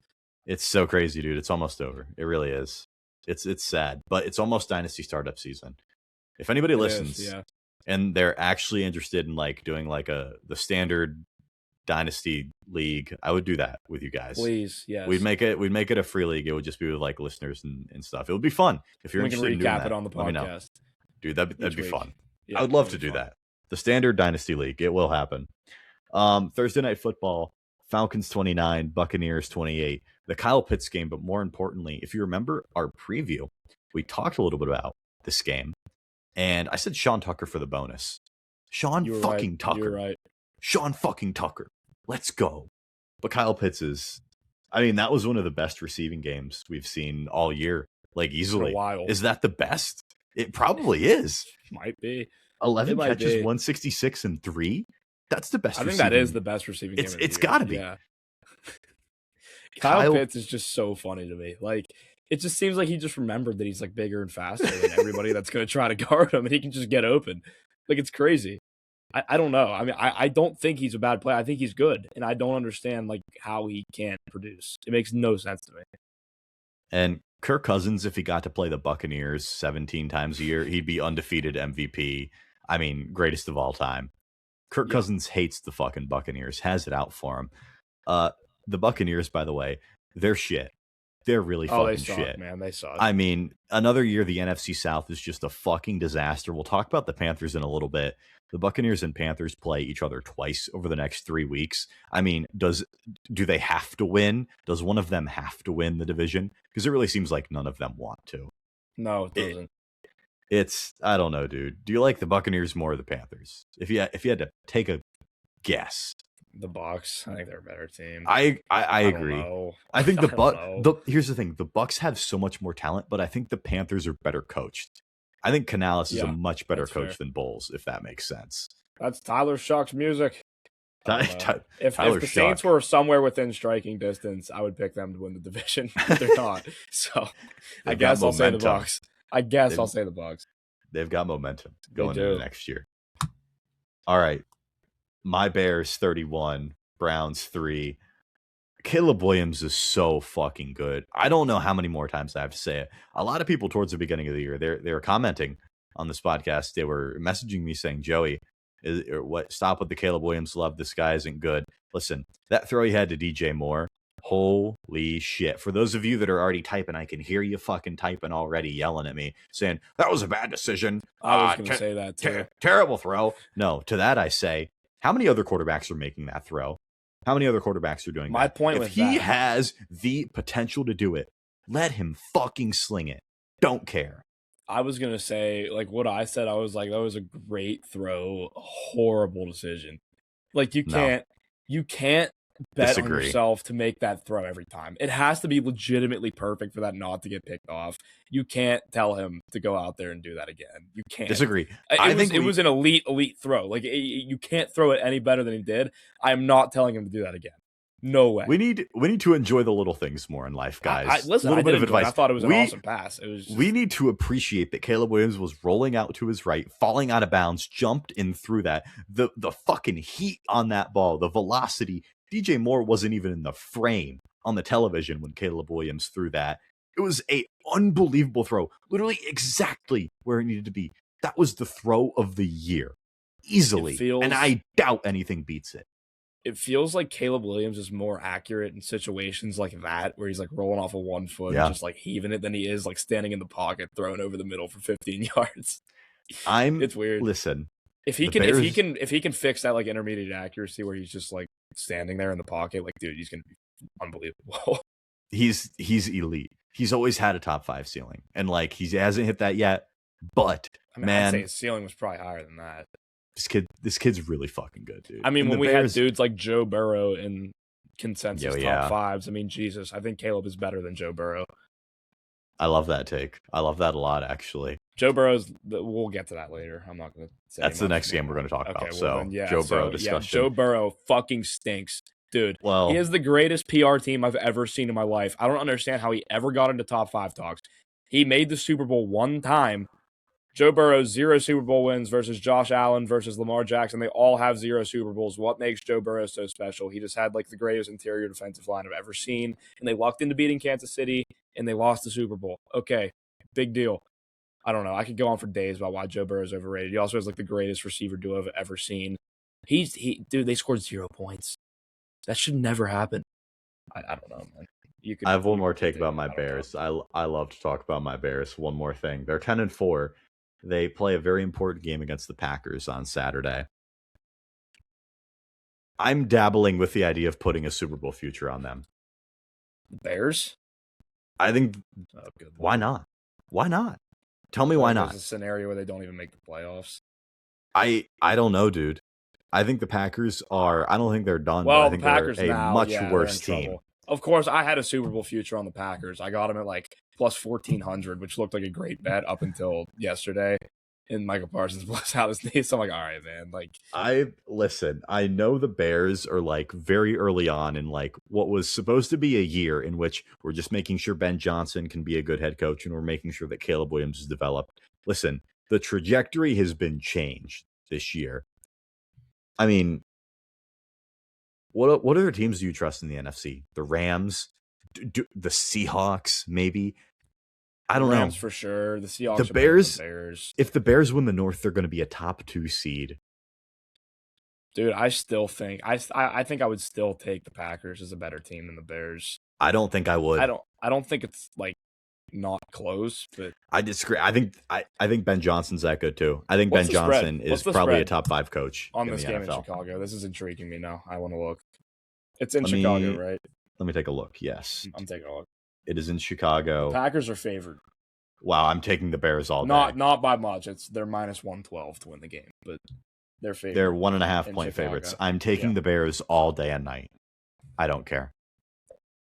It's so crazy, dude. It's almost over. It really is. It's sad, but it's almost Dynasty startup season. If anybody listens and they're actually interested in like doing like the standard Dynasty league, I would do that with you guys. Please, yes. We'd make it a free league. It would just be with like listeners and stuff. It would be fun. If you're interested in doing that, it on the podcast. Dude, that'd be fun. Yeah, I would love to do that. The standard Dynasty league. It will happen. Thursday Night Football, Falcons 29, Buccaneers 28. The Kyle Pitts game, but more importantly, if you remember our preview, we talked a little bit about this game. And I said Sean Tucker for the bonus. Sean fucking Tucker. You're right. Sean fucking Tucker. Let's go. But Kyle Pitts is, I mean, that was one of the best receiving games we've seen all year. Like easily. For a while. Is that the best? It probably is. Might be. 11 catches, 166 and 3. That's the best. I think that is the best receiving game. It's got to be. Yeah. Kyle Pitts is just so funny to me. Like, it just seems like he just remembered that he's like bigger and faster than everybody that's going to try to guard him, and he can just get open. Like, it's crazy. I don't know. I mean, I don't think he's a bad player. I think he's good, and I don't understand like how he can't produce. It makes no sense to me. And Kirk Cousins, if he got to play the Buccaneers 17 times a year, he'd be undefeated MVP. I mean, greatest of all time. Kirk Cousins hates the fucking Buccaneers, has it out for him. The Buccaneers, by the way, they're shit. They're really fucking shit. Man, they suck. I mean, another year the NFC South is just a fucking disaster. We'll talk about the Panthers in a little bit. The Buccaneers and Panthers play each other twice over the next 3 weeks. I mean, do they have to win? Does one of them have to win the division? Because it really seems like none of them want to. No, it doesn't. It's I don't know, dude. Do you like the Buccaneers more or the Panthers? If you had to take a guess. The Bucs. I think they're a better team. I agree. I think here's the thing. The Bucs have so much more talent, but I think the Panthers are better coached. I think Canales is a much better coach than Bowles, if that makes sense. That's Tyler Shuck's music. If the Saints Shuck were somewhere within striking distance, I would pick them to win the division. But they're not. So I guess I'll say the Bucs. I'll say the Bucs. They've got momentum going into next year. All right. My Bears 31, Browns 3. Caleb Williams is so fucking good. I don't know how many more times I have to say it. A lot of people towards the beginning of the year, they were commenting on this podcast. They were messaging me saying, Joey, stop with the Caleb Williams love. This guy isn't good. Listen, that throw he had to DJ Moore, holy shit. For those of you that are already typing, I can hear you fucking typing already, yelling at me, saying, that was a bad decision. I was going to say that too. Terrible throw. No, to that I say, how many other quarterbacks are making that throw? How many other quarterbacks are doing that? My point if he has the potential to do it, let him fucking sling it. Don't care. I was going to say, like what I said, I was like, that was a great throw, horrible decision. Like you can't bet on yourself to make that throw every time. It has to be legitimately perfect for that not to get picked off. You can't tell him to go out there and do that again. You can't. Disagree. It was an elite throw. Like you can't throw it any better than he did. I am not telling him to do that again. No way. We need to enjoy the little things more in life, guys. Listen, a little bit of advice. I thought it was an awesome pass. We need to appreciate that Caleb Williams was rolling out to his right, falling out of bounds, jumped in through that. The fucking heat on that ball, the velocity. DJ Moore wasn't even in the frame on the television when Caleb Williams threw that. It was an unbelievable throw, literally exactly where it needed to be. That was the throw of the year, easily. And I doubt anything beats it. it feels like Caleb Williams is more accurate in situations like that, where he's like rolling off of 1 foot and just like heaving it, than he is like standing in the pocket, throwing over the middle for 15 yards. It's weird. Listen, if he can fix that like intermediate accuracy where he's just like standing there in the pocket, like dude, he's gonna be unbelievable. He's elite. He's always had a top 5 ceiling, and like he hasn't hit that yet. But I mean, I'd say his ceiling was probably higher than that. This kid's really fucking good, dude. I mean, and when we had dudes like Joe Burrow in consensus top 5s, I mean, Jesus, I think Caleb is better than Joe Burrow. I love that take. I love that a lot, actually. Joe Burrow's. We'll get to that later. I'm not going to say that's the next game we're going to talk about. So, Joe Burrow discussion. Joe Burrow fucking stinks, dude. Well, he is the greatest PR team I've ever seen in my life. I don't understand how he ever got into top 5 talks. He made the Super Bowl 1 time. Joe Burrow's 0 Super Bowl wins versus Josh Allen versus Lamar Jackson. They all have 0 Super Bowls. What makes Joe Burrow so special? He just had like the greatest interior defensive line I've ever seen. And they lucked into beating Kansas City, and they lost the Super Bowl. Okay, big deal. I don't know. I could go on for days about why Joe Burrow is overrated. He also has like the greatest receiver duo I've ever seen. Dude, they scored 0 points. That should never happen. I don't know, man. I have one more take about my Bears. I love to talk about my Bears. One more thing. They're 10-4. They play a very important game against the Packers on Saturday. I'm dabbling with the idea of putting a Super Bowl future on them. Bears? I think. Why not? Why not? Tell me why not. There's a scenario where they don't even make the playoffs. I don't know, dude. I think the Packers are. I don't think they're done. Well, but I think Packers they're a much worse team. Trouble. Of course, I had a Super Bowl future on the Packers. I got them at like plus 1,400, which looked like a great bet up until yesterday. And Michael Parsons blows out his knee. So I'm like, all right, man. Like, I know the Bears are like very early on in like what was supposed to be a year in which we're just making sure Ben Johnson can be a good head coach and we're making sure that Caleb Williams is developed. Listen, the trajectory has been changed this year. I mean, what other teams do you trust in the NFC? The Rams, the Seahawks, maybe. I don't know. Rams for sure. The Seahawks. The Bears. If the Bears win the North, they're going to be a top 2 seed. Dude, I still think I think I would still take the Packers as a better team than the Bears. I don't think I would. I don't think it's like not close, but I disagree. I think Ben Johnson's that good too. I think Ben Johnson is probably a top 5 coach on this game in Chicago. This is intriguing me now. I want to look. It's in Chicago, right? Let me take a look. Yes, I'm taking a look. It is in Chicago. The Packers are favored. Wow, I'm taking the Bears all day. Not by much. They're minus 112 to win the game, but they're favored. They're 1.5 point favorites. I'm taking the Bears all day and night. I don't care.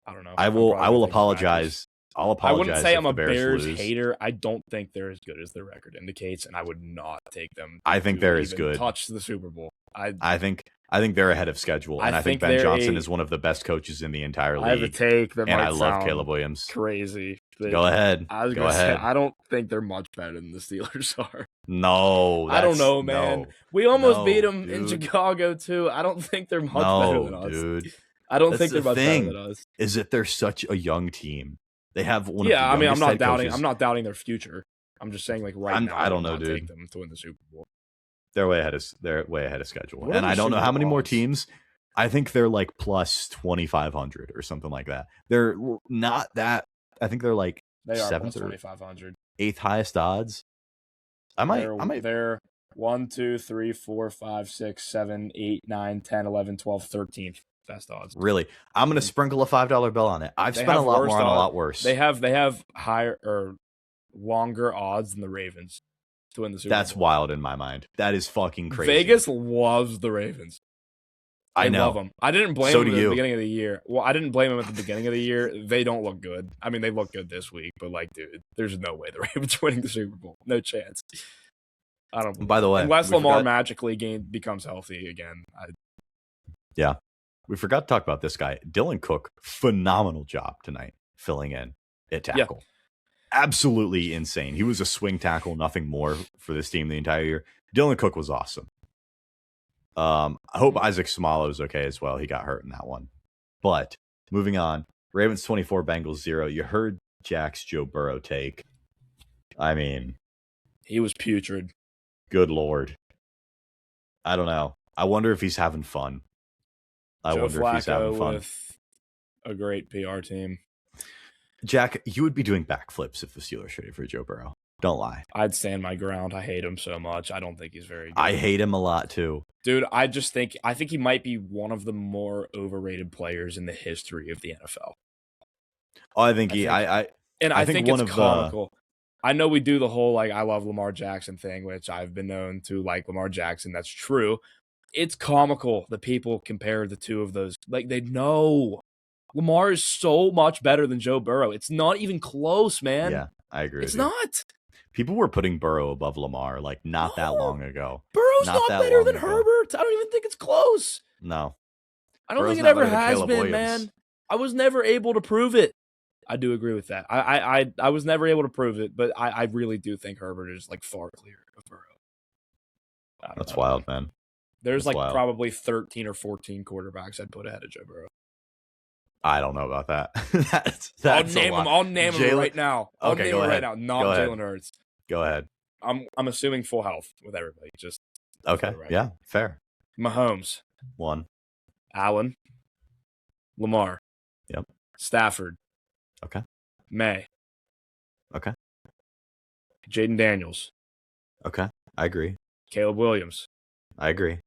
I don't know. I will apologize. I'll apologize. I wouldn't say I'm a Bears lose. hater. I don't think they're as good as their record indicates, and I would not take them. I think they're as good. Touch the Super Bowl. I think they're ahead of schedule, and I think Ben Johnson is one of the best coaches in the entire league. I have a take that and I love Caleb Williams. Crazy. Go ahead. I was gonna say I don't think they're much better than the Steelers are. No, I don't know, man. We almost beat them in Chicago too. I don't think they're much better than us, dude. I don't think they're much better than us. Is that they're such a young team? They have one. Yeah, of the I'm not doubting. Coaches. I'm not doubting their future. I'm just saying, like now, I don't know, dude. Take them to win the Super Bowl. They're way ahead of schedule, and I don't know how many more teams. I think they're like plus 2,500 or something like that. They're not that. I think they're like 7th or 2,500, 8th highest odds. I might. They're 1, 2, 3, 4, 5, 6, 7, 8, 9, 10, 11, 12, 13th best odds. Really, I'm gonna sprinkle a $5 bill on it. I've spent a lot more on a lot worse. They have higher or longer odds than the Ravens to win the Super Bowl. That's wild in my mind. That is fucking crazy. Vegas loves the Ravens. I love them. I didn't blame them at the beginning of the year. Well, I didn't blame them at the beginning of the year. They don't look good. I mean, they look good this week, but like, dude, there's no way the Ravens winning the Super Bowl. No chance. I don't. By the way, unless Lamar magically becomes healthy again. Yeah, we forgot to talk about this guy, Dylan Cook. Phenomenal job tonight filling in at tackle. Yeah. Absolutely insane. He was a swing tackle, nothing more for this team the entire year. Dylan Cook was awesome. I hope Isaac Samalo is okay as well. He got hurt in that one. But moving on, Ravens 24, Bengals 0. You heard Jack's Joe Burrow take. I mean, he was putrid. Good Lord. I don't know. I wonder if he's having fun. I Joe wonder if he's having Flacco fun. with a great PR team. Jack, you would be doing backflips if the Steelers traded for Joe Burrow. Don't lie. I'd stand my ground. I hate him so much. I don't think he's very good. I hate him a lot too. Dude, I think he might be one of the more overrated players in the history of the NFL. Oh, I think I think it's comical. I know we do the whole like I love Lamar Jackson thing, which I've been known to like Lamar Jackson. That's true. It's comical that people compare the two of those. Like they know Lamar is so much better than Joe Burrow. It's not even close, man. Yeah, I agree. It's not. People were putting Burrow above Lamar like not that long ago. Burrow's not better than Herbert. I don't even think it's close. No. I don't think it ever has been, man. I was never able to prove it. I do agree with that. I was never able to prove it, but I really do think Herbert is like far clear of Burrow. That's wild, man. There's probably 13 or 14 quarterbacks I'd put ahead of Joe Burrow. I don't know about that. that's I'll name them right now. Okay, go ahead. Right now. Not Jalen Hurts. Go ahead. I'm assuming full health with everybody. Just okay. Yeah, fair. Mahomes. 1. Allen. Lamar. Yep. Stafford. Okay. May. Okay. Jaden Daniels. Okay. I agree. Caleb Williams. I agree.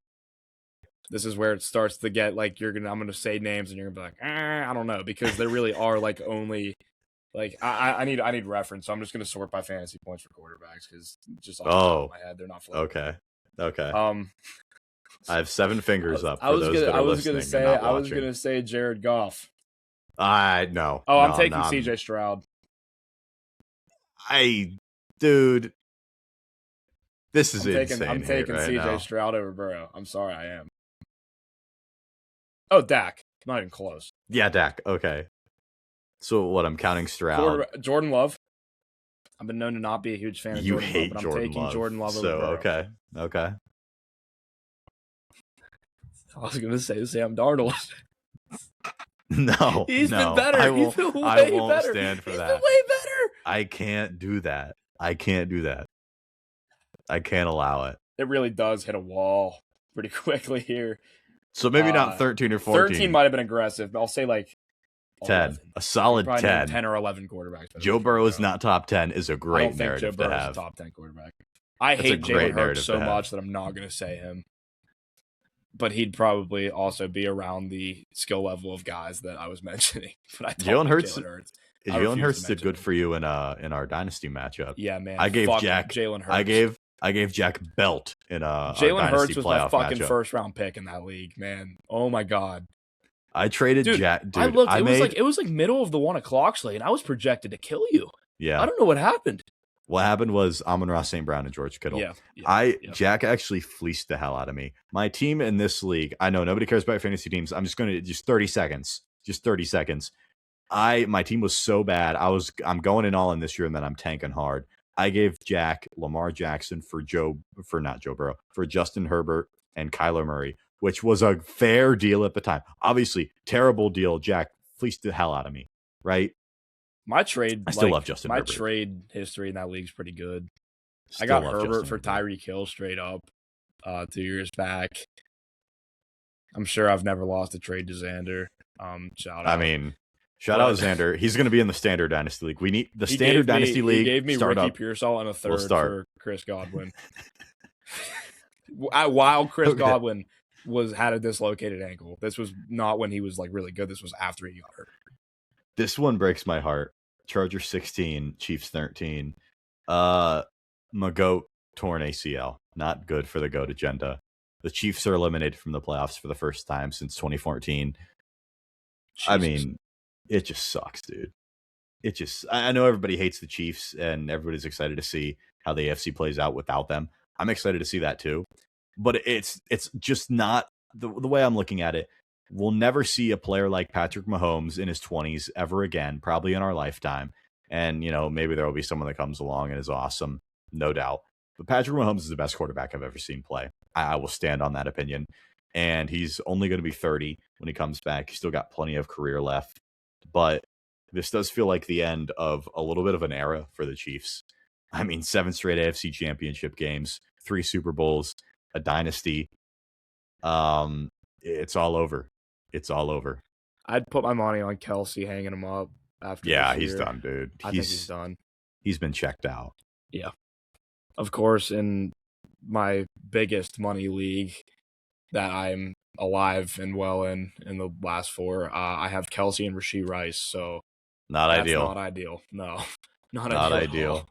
This is where it starts to get like I'm gonna say names and you're gonna be like, I don't know, because there really are like only like I need reference, so I'm just gonna sort by fantasy points for quarterbacks because just off the top of my head they're not floating. Okay. I have 7 fingers up. I was gonna say Jared Goff. No. Oh, I'm taking CJ Stroud. Dude, this is insane. I'm taking right CJ now. Stroud over Burrow. I'm sorry, I am. Oh, Dak. Not even close. Yeah, Dak. Okay. So what? I'm counting Stroud. Jordan Love. I've been known to not be a huge fan of Jordan Love, but I'm taking Jordan Love over Burrow. Okay. I was going to say Sam Darnold. No, he's been better. I won't stand for that. Been way better. I can't do that. I can't allow it. It really does hit a wall pretty quickly here. So maybe not 13 or 14. 13 might have been aggressive, but I'll say like 10. 11. A solid 10. 10 or 11 quarterbacks. Joe Burrow is not top 10 is a great narrative to have. I don't think Joe Burrow is a top 10 quarterback. I hate Jalen Hurts so much that I'm not going to say him. But he'd probably also be around the skill level of guys that I was mentioning. But Jalen Hurts did good for you in our Dynasty matchup. Yeah, man. I gave Jack Jalen Hurts. I gave Jack Belt in Jalen Hurts was my fucking matchup. first round pick in that league, man. Oh my god. I traded Jack. Dude, it was like middle of the 1 o'clock slate, and I was projected to kill you. Yeah. I don't know what happened. What happened was Amon-Ra St. Brown and George Kittle. Jack actually fleeced the hell out of me. My team in this league, I know nobody cares about fantasy teams. I'm just going to just 30 seconds. Just 30 seconds. My team was so bad. I'm going in all in this year, and then I'm tanking hard. I gave Jack Lamar Jackson for not Joe Burrow, for Justin Herbert and Kyler Murray, which was a fair deal at the time. Obviously, terrible deal. Jack fleeced the hell out of me, right? My trade, I still love Justin Herbert. My trade history in that league is pretty good. I got Herbert for Tyreek Hill straight up 2 years back. I'm sure I've never lost a trade to Xander. Shout out. Shout out Xander. He's going to be in the Standard Dynasty League. We need the Standard Dynasty League. He gave me Ricky Pearsall and a third for Chris Godwin. While Chris Godwin had a dislocated ankle. This was not when he was like really good. This was after he got hurt. This one breaks my heart. Chargers 16, Chiefs 13. Magoat torn ACL. Not good for the GOAT agenda. The Chiefs are eliminated from the playoffs for the first time since 2014. Jesus. It just sucks, dude. I know everybody hates the Chiefs and everybody's excited to see how the AFC plays out without them. I'm excited to see that too. But it's just not the way I'm looking at it. We'll never see a player like Patrick Mahomes in his 20s ever again, probably in our lifetime. And, maybe there will be someone that comes along and is awesome, no doubt. But Patrick Mahomes is the best quarterback I've ever seen play. I will stand on that opinion. And he's only going to be 30 when he comes back. He's still got plenty of career left. But this does feel like the end of a little bit of an era for the Chiefs. 7 straight AFC championship games, 3 Super Bowls, a dynasty. It's all over. it's all over. I'd put my money on Kelsey hanging him up after Yeah, this year. he's done, dude. I think he's done. He's been checked out. Yeah. Of course, in my biggest money league that I'm alive and well in the last 4, I have Kelsey and Rashee Rice, so not ideal. Not ideal. No. Not ideal.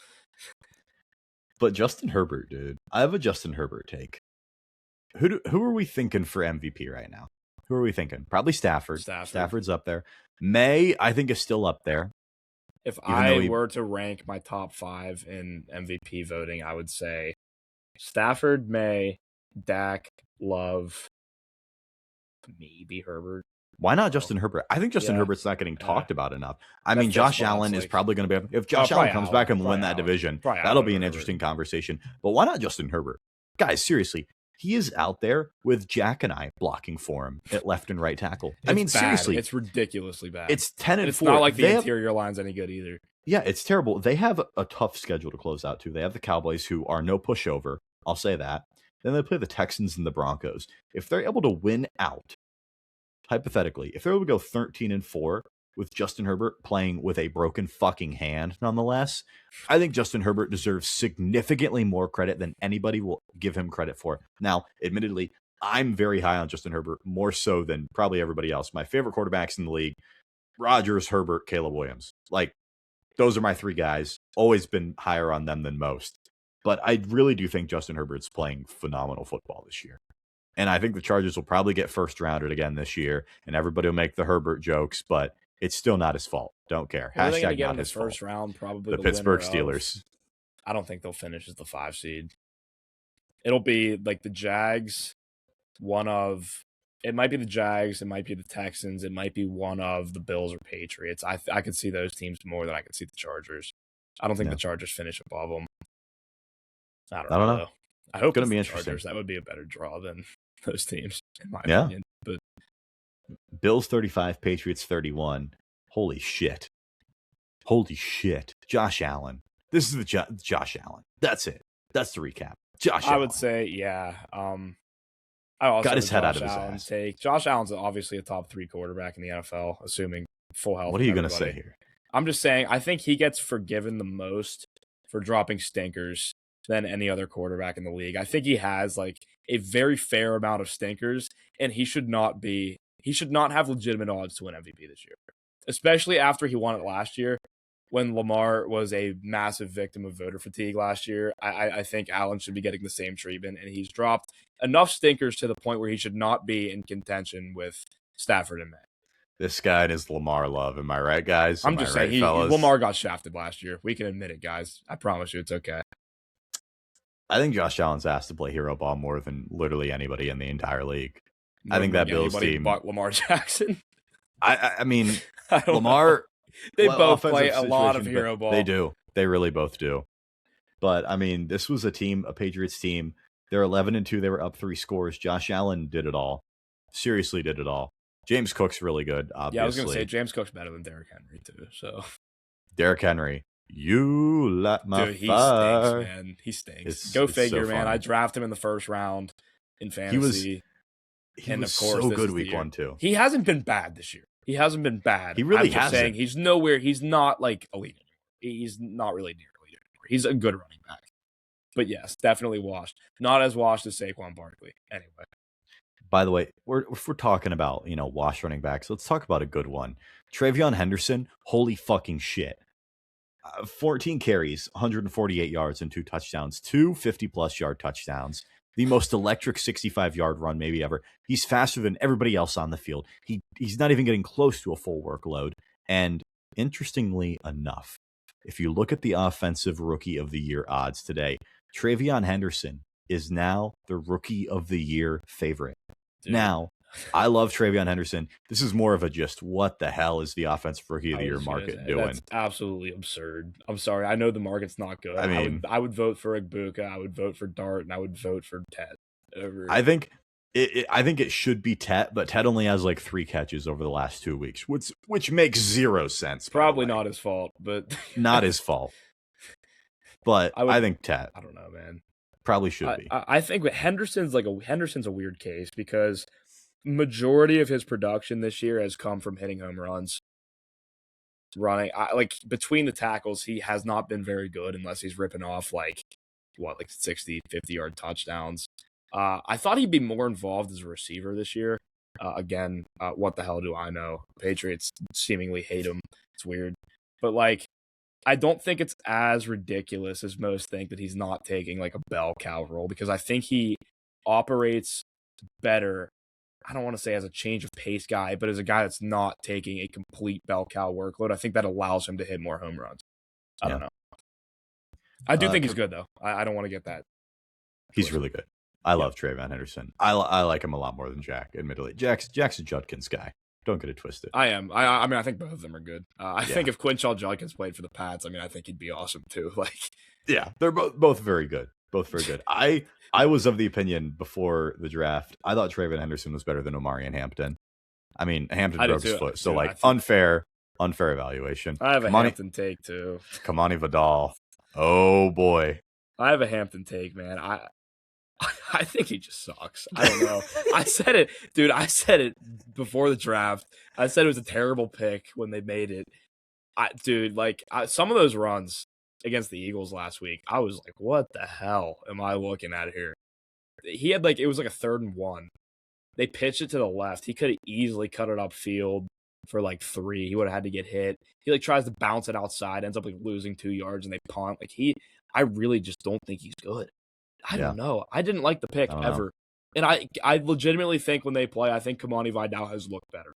But Justin Herbert, dude. I have a Justin Herbert take. Who are we thinking for MVP right now? Who are we thinking? Probably Stafford. Stafford's up there. May, I think, is still up there. If I were to rank my top 5 in MVP voting, I would say Stafford, May, Dak, Love, maybe Herbert. Why not Justin Herbert? I think Justin Herbert's not getting talked about enough. I mean, Josh Allen is probably going to be... If Josh Allen comes back and win that division, that'll be an interesting conversation. But why not Justin Herbert? Guys, seriously, he is out there with Jack and I blocking for him at left and right tackle. Seriously. It's ridiculously bad. It's 10-4. It's not like the interior line's any good either. Yeah, it's terrible. They have a tough schedule to close out, too. They have the Cowboys, who are no pushover. I'll say that. Then they play the Texans and the Broncos. If they're able to win out, hypothetically, if they're able to go 13-4 with Justin Herbert playing with a broken fucking hand, nonetheless, I think Justin Herbert deserves significantly more credit than anybody will give him credit for. Now, admittedly, I'm very high on Justin Herbert, more so than probably everybody else. My favorite quarterbacks in the league, Rodgers, Herbert, Caleb Williams. Like, those are my 3 guys. Always been higher on them than most. But I really do think Justin Herbert's playing phenomenal football this year. And I think the Chargers will probably get first rounded again this year, and everybody will make the Herbert jokes, but it's still not his fault. Don't care. Hashtag not his fault. First round, probably the Pittsburgh Steelers. I don't think they'll finish as the 5 seed. It'll be like the Jags, it might be the Jags, it might be the Texans, it might be one of the Bills or Patriots. I could see those teams more than I could see the Chargers. I don't think the Chargers finish above them. I don't know. I hope it's going to be interesting. Chargers. That would be a better draw than those teams, in my opinion. But Bills 35, Patriots 31. Holy shit. Josh Allen. This is the Josh Allen. That's it. That's the recap. Josh Allen. I would say, yeah. I also got his head out of his ass. Josh Allen's obviously a top 3 quarterback in the NFL, assuming full health. What are you going to say here? I'm just saying, I think he gets forgiven the most for dropping stinkers than any other quarterback in the league. I think he has like a very fair amount of stinkers, and he should not have legitimate odds to win MVP this year, especially after he won it last year when Lamar was a massive victim of voter fatigue last year. I think Allen should be getting the same treatment, and he's dropped enough stinkers to the point where he should not be in contention with Stafford and May. This guy is Lamar love. Am I right, guys? I'm just saying, Lamar got shafted last year. We can admit it, guys. I promise you it's okay. I think Josh Allen's asked to play hero ball more than literally anybody in the entire league. I think that Bills team, but Lamar Jackson. I mean, Lamar. They both play a lot of hero ball. They do. They really both do. But I mean, this was a Patriots team. They're 11-2. They were up 3 scores. Josh Allen did it all. Seriously, did it all. James Cook's really good. Obviously, yeah, I was going to say James Cook's better than Derrick Henry too. So, Derrick Henry. You let my Dude, he stinks, man. He stinks. Go figure, man. I drafted him in the first round in fantasy. He was so good week 1 too. He hasn't been bad this year. He hasn't been bad. He really hasn't. Saying he's nowhere. He's not like elite anymore. He's not really near elite anymore. He's a good running back. But yes, definitely washed. Not as washed as Saquon Barkley. Anyway. By the way, if we're talking about, washed running backs, let's talk about a good one. Travion Henderson, holy fucking shit. 14 carries, 148 yards, and 2 touchdowns. 2 50-plus yard touchdowns. The most electric 65-yard run maybe ever. He's faster than everybody else on the field. He's not even getting close to a full workload. And interestingly enough, if you look at the offensive rookie of the year odds today, Travion Henderson is now the rookie of the year favorite. Dude. Now, I love Travion Henderson. This is more of a just what the hell is the offensive rookie of the year market doing? That's absolutely absurd. I'm sorry. I know the market's not good. I mean, I would vote for Igbuka. I would vote for Dart, and I would vote for Ted. I think it should be Ted, but Ted only has like 3 catches over the last 2 weeks, which makes 0 sense. Probably not his fault, but not his fault. But I think Ted. I don't know, man. Probably should be. I think Henderson's a weird case because majority of his production this year has come from hitting home runs. Running, like between the tackles, he has not been very good unless he's ripping off like 60, 50-yard touchdowns. I thought he'd be more involved as a receiver this year. Again, what the hell do I know? Patriots seemingly hate him. It's weird. But like, I don't think it's as ridiculous as most think that he's not taking like a bell cow role, because I think he operates better. I don't want to say as a change of pace guy, but as a guy that's not taking a complete bell cow workload. I think that allows him to hit more home runs. I don't know. I do think he's good, though. I don't want to get that. He's really good. I love Trayvon Henderson. I like him a lot more than Jack, admittedly. Jack's a Judkins guy. Don't get it twisted. I am. I mean, I think both of them are good. I think if Quinshall Judkins played for the Pats, I mean, I think he'd be awesome, too. Like, yeah, they're both very good. Both very good. I was of the opinion before the draft, I thought Trayvon Henderson was better than Omari and Hampton. I mean, Hampton broke his foot, so like unfair evaluation. I have a Hampton take too. Kamani Vidal. Oh boy. I have a Hampton take, man. I think he just sucks. I don't know. I said it, dude. I said it before the draft. I said it was a terrible pick when they made it. Some of those runs against the Eagles last week, I was like, what the hell am I looking at here? He had it was like a 3rd and 1. They pitched it to the left. He could have easily cut it upfield for like 3. He would have had to get hit. He tries to bounce it outside, ends up losing 2 yards, and they punt. I really just don't think he's good. I don't know. I didn't like the pick ever. And I legitimately think when they play, I think Kamani Vidal has looked better.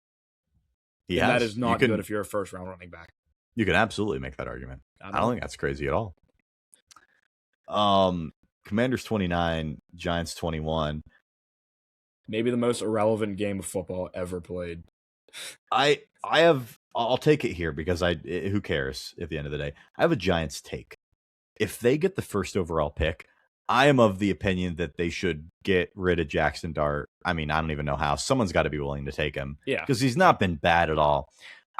That is not good if you're a first-round running back. You can absolutely make that argument. I don't think that's crazy at all. Commanders 29, Giants 21. Maybe the most irrelevant game of football ever played. I'll take it here because who cares at the end of the day? I have a Giants take. If they get the first overall pick, I am of the opinion that they should get rid of Jackson Dart. I mean, I don't even know how. Someone's got to be willing to take him. Yeah. Because he's not been bad at all.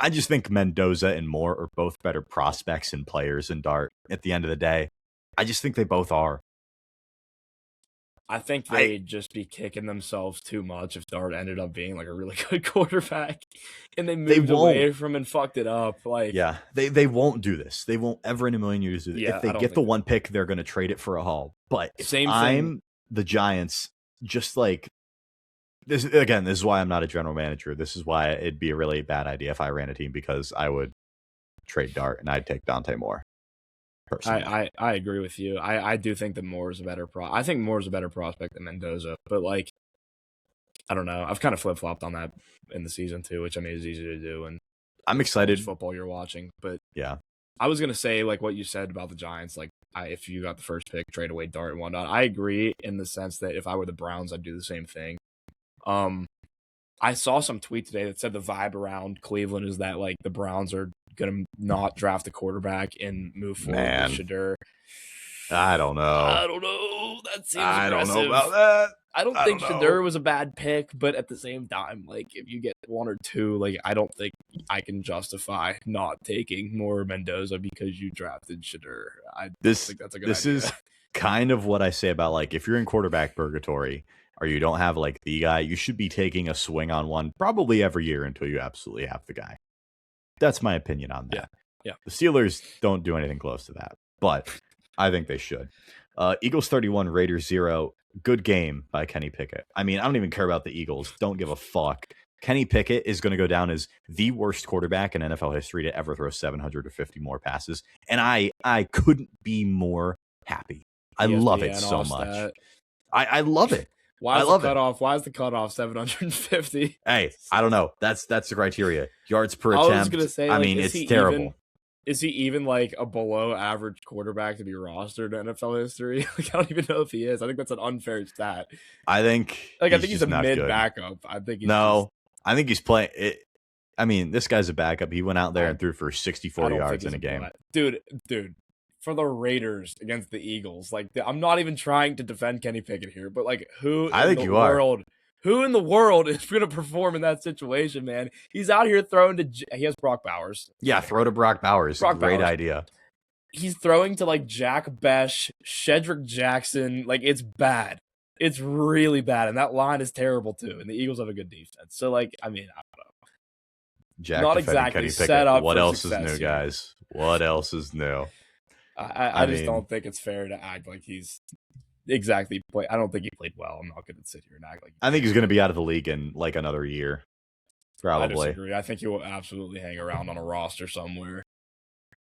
I just think Mendoza and Moore are both better prospects and players than Dart at the end of the day. I just think they both are. I think they'd just be kicking themselves too much if Dart ended up being a really good quarterback and they moved away from and fucked it up. They won't do this. They won't ever in a million years do this. Yeah, if they get the one pick, they're going to trade it for a haul. But if I'm the Giants, just this again, this is why I'm not a general manager. This is why it'd be a really bad idea if I ran a team, because I would trade Dart and I'd take Dante Moore. I agree with you. I do think that Moore is a better I think Moore is a better prospect than Mendoza, but I don't know. I've kind of flip-flopped on that in the season too, which I mean is easy to do. And I'm excited football you're watching, but yeah, I was gonna say what you said about the Giants. If you got the first pick, trade away Dart and whatnot. I agree in the sense that if I were the Browns, I'd do the same thing. I saw some tweet today that said the vibe around Cleveland is that the Browns are gonna not draft a quarterback and move forward with Shedeur. I don't know. That seems aggressive. I don't know about that. I don't think Shedeur was a bad pick, but at the same time, if you get 1 or 2, I don't think I can justify not taking Moore or Mendoza because you drafted Shedeur. I think that's a good idea. This is kind of what I say about if you're in quarterback purgatory or you don't have the guy, you should be taking a swing on one probably every year until you absolutely have the guy. That's my opinion on that. Yeah. The Steelers don't do anything close to that, but I think they should. Eagles 31, Raiders 0. Good game by Kenny Pickett. I mean, I don't even care about the Eagles. Don't give a fuck. Kenny Pickett is going to go down as the worst quarterback in NFL history to ever throw 750 more passes. And I couldn't be more happy. I love it so much. I love it. Why is the cutoff 750? Hey, I don't know. That's the criteria. Yards per attempt. I was gonna say, it's terrible. Is he even a below average quarterback to be rostered in NFL history? I don't even know if he is. I think that's an unfair stat. I think he's a mid backup. I think he's playing it. I mean, this guy's a backup. He went out there and threw for 64 yards in a game. Dude. For the Raiders against the Eagles, I'm not even trying to defend Kenny Pickett here, but who in the world is going to perform in that situation, man? He's out here throwing he has Brock Bowers. Yeah, throw to Brock Bowers. Great idea. He's throwing to Jack Besh, Shedrick Jackson. It's bad. It's really bad, and that line is terrible too. And the Eagles have a good defense. So, like, I mean, I don't know. Jack Not defending exactly Kenny set Pickett. up What for else is success new, here. guys? What else is new? I just don't think it's fair to act like he's exactly play. I don't think he played well. I'm not going to sit here and act like. I think he's going to be out of the league in like another year. Probably. I disagree. I think he will absolutely hang around on a roster somewhere.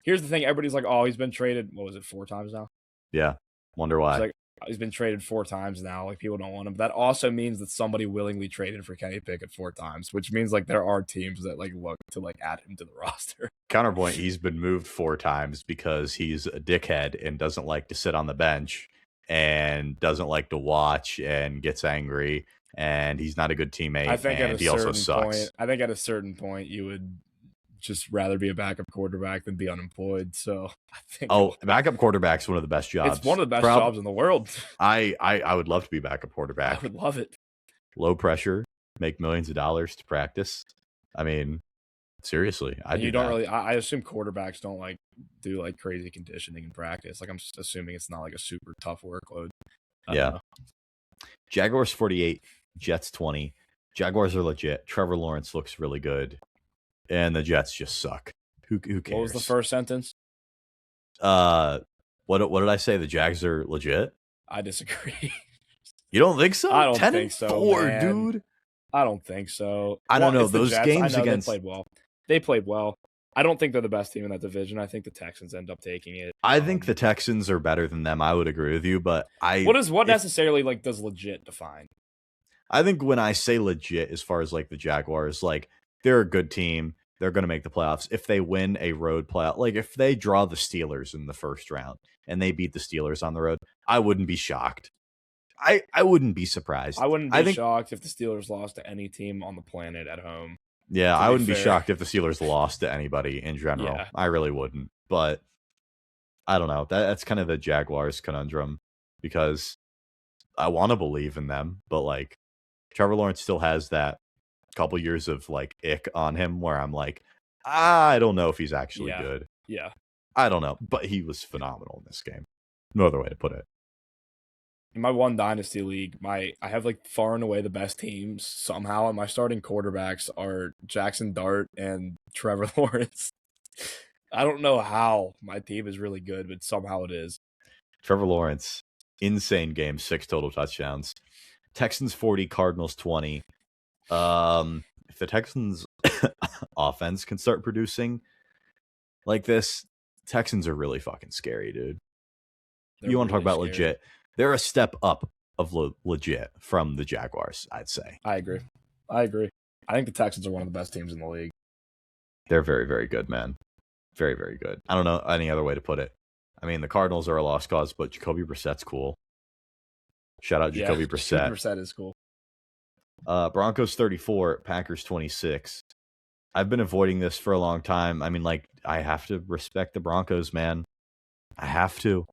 Here's the thing: everybody's like, "Oh, he's been traded. What was it, 4 times now?" Yeah. Wonder why. It's like, he's been traded 4 times now. Like, people don't want him. But that also means that somebody willingly traded for Kenny Pickett 4 times, which means like there are teams that like look to like add him to the roster. Counterpoint: he's been moved 4 times because he's a dickhead and doesn't like to sit on the bench and doesn't like to watch and gets angry and he's not a good teammate. I think and he also sucks. I think at a certain point you would just rather be a backup quarterback than be unemployed. So I think backup quarterback's one of the best jobs. It's one of the best jobs in the world. I would love to be backup quarterback. I would love it. Low pressure, make millions of dollars to practice. I mean, seriously, I assume quarterbacks don't like do like crazy conditioning in practice. Like, I'm just assuming it's not like a super tough workload. Yeah. Jaguars 48, Jets 20. Jaguars are legit. Trevor Lawrence looks really good, and the Jets just suck. Who cares? What was the first sentence? What did I say? The Jags are legit. I disagree. You don't think so? I don't think so, 10-4, dude. I don't think so. I don't know. Those games against they played well. I don't think they're the best team in that division. I think the Texans end up taking it. I think the Texans are better than them. I would agree with you, but what necessarily like does legit define? I think when I say legit, as far as like the Jaguars, like they're a good team. They're going to make the playoffs. If they win a road playoff, like if they draw the Steelers in the first round and they beat the Steelers on the road, I wouldn't be shocked. I wouldn't be surprised. I wouldn't be shocked if the Steelers lost to any team on the planet at home. Yeah, I wouldn't be shocked if the Steelers lost to anybody in general. Yeah. I really wouldn't. But I don't know. That's kind of the Jaguars conundrum because I want to believe in them, but like Trevor Lawrence still has that couple years of like ick on him where I'm like, I don't know if he's actually good. Yeah. I don't know, but he was phenomenal in this game. No other way to put it. In my one Dynasty league, I have like far and away the best teams somehow, and my starting quarterbacks are Jackson Dart and Trevor Lawrence. I don't know how my team is really good, but somehow it is. Trevor Lawrence, insane game, 6 total touchdowns. Texans 40, Cardinals 20. If the Texans offense can start producing like this, Texans are really fucking scary, dude. You want to talk about legit? They're a step up of legit from the Jaguars, I'd say. I agree. I think the Texans are one of the best teams in the league. They're very, very good, man. Very, very good. I don't know any other way to put it. I mean, the Cardinals are a lost cause, but Jacoby Brissett's cool. Shout out Jacoby Brissett. Jacoby Brissett is cool. Broncos 34, Packers 26. I've been avoiding this for a long time. I mean, like, I have to respect the Broncos, man. I have to.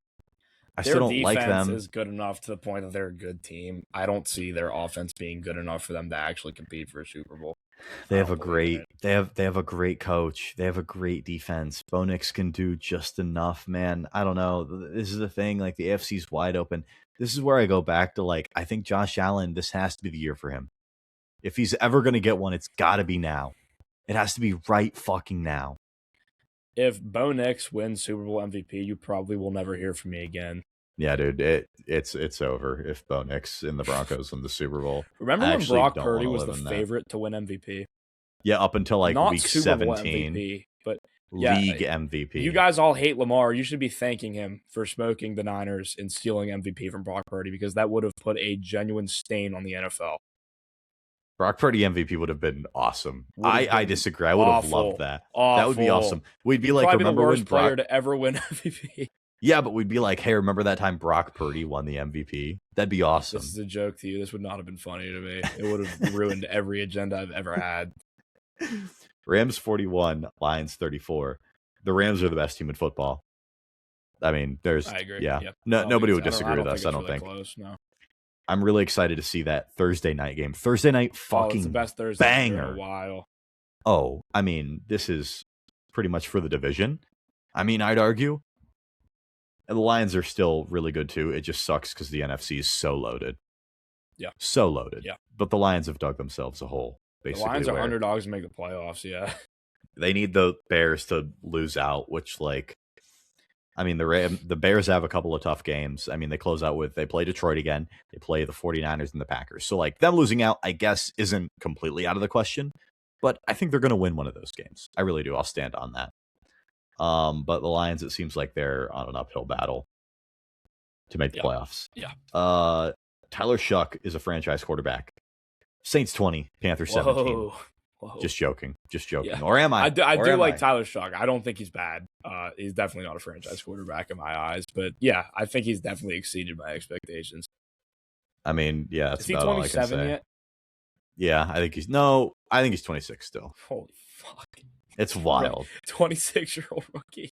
I still don't like them. Their defense is good enough to the point that they're a good team. I don't see their offense being good enough for them to actually compete for a Super Bowl. They have a great coach. They have a great defense. Bo Nix can do just enough, man. I don't know. This is the thing. Like, the AFC's wide open. This is where I go back to, like, I think Josh Allen, this has to be the year for him. If he's ever going to get one, it's got to be now. It has to be right fucking now. If Bo Nix wins Super Bowl MVP, you probably will never hear from me again. Yeah, dude, it's over if Bo Nix and the Broncos win the Super Bowl. Remember when Brock Purdy was the favorite to win MVP? Yeah, up until like not week Super Bowl 17. MVP, but league MVP. You guys all hate Lamar. You should be thanking him for smoking the Niners and stealing MVP from Brock Purdy because that would have put a genuine stain on the NFL. Brock Purdy MVP would have been awesome. I disagree. I would have loved that. Awful. That would be awesome. We'd be like, remember the worst when player to ever win MVP. Yeah, but we'd be like, hey, remember that time Brock Purdy won the MVP? That'd be awesome. This is a joke to you. This would not have been funny to me. It would have ruined every agenda I've ever had. Rams 41, Lions 34. The Rams are the best team in football. I mean, I agree. Yeah. Nobody would disagree with us, I don't think. Close, no. I'm really excited to see that Thursday night game. Thursday night fucking it's the best Thursday banger. In a while. Oh, I mean, this is pretty much for the division. I mean, I'd argue. And the Lions are still really good too. It just sucks because the NFC is so loaded. Yeah. So loaded. Yeah. But the Lions have dug themselves a hole, basically. The Lions are underdogs to make the playoffs, yeah. They need the Bears to lose out, which, like, I mean, the Bears have a couple of tough games. I mean, they play Detroit again. They play the 49ers and the Packers. So, like, them losing out, I guess, isn't completely out of the question. But I think they're going to win one of those games. I really do. I'll stand on that. But the Lions, it seems like they're on an uphill battle to make the playoffs. Yeah. Tyler Shuck is a franchise quarterback. Saints 20, Panthers 17. Whoa. Just joking. Yeah. Or am I? I do like Tyler Shuck. I don't think he's bad. He's definitely not a franchise quarterback in my eyes. But yeah, I think he's definitely exceeded my expectations. I mean, yeah, that's is he 27 yet? Yeah, I think he's 26 still. Holy fuck. It's wild. 26-year-old rookie.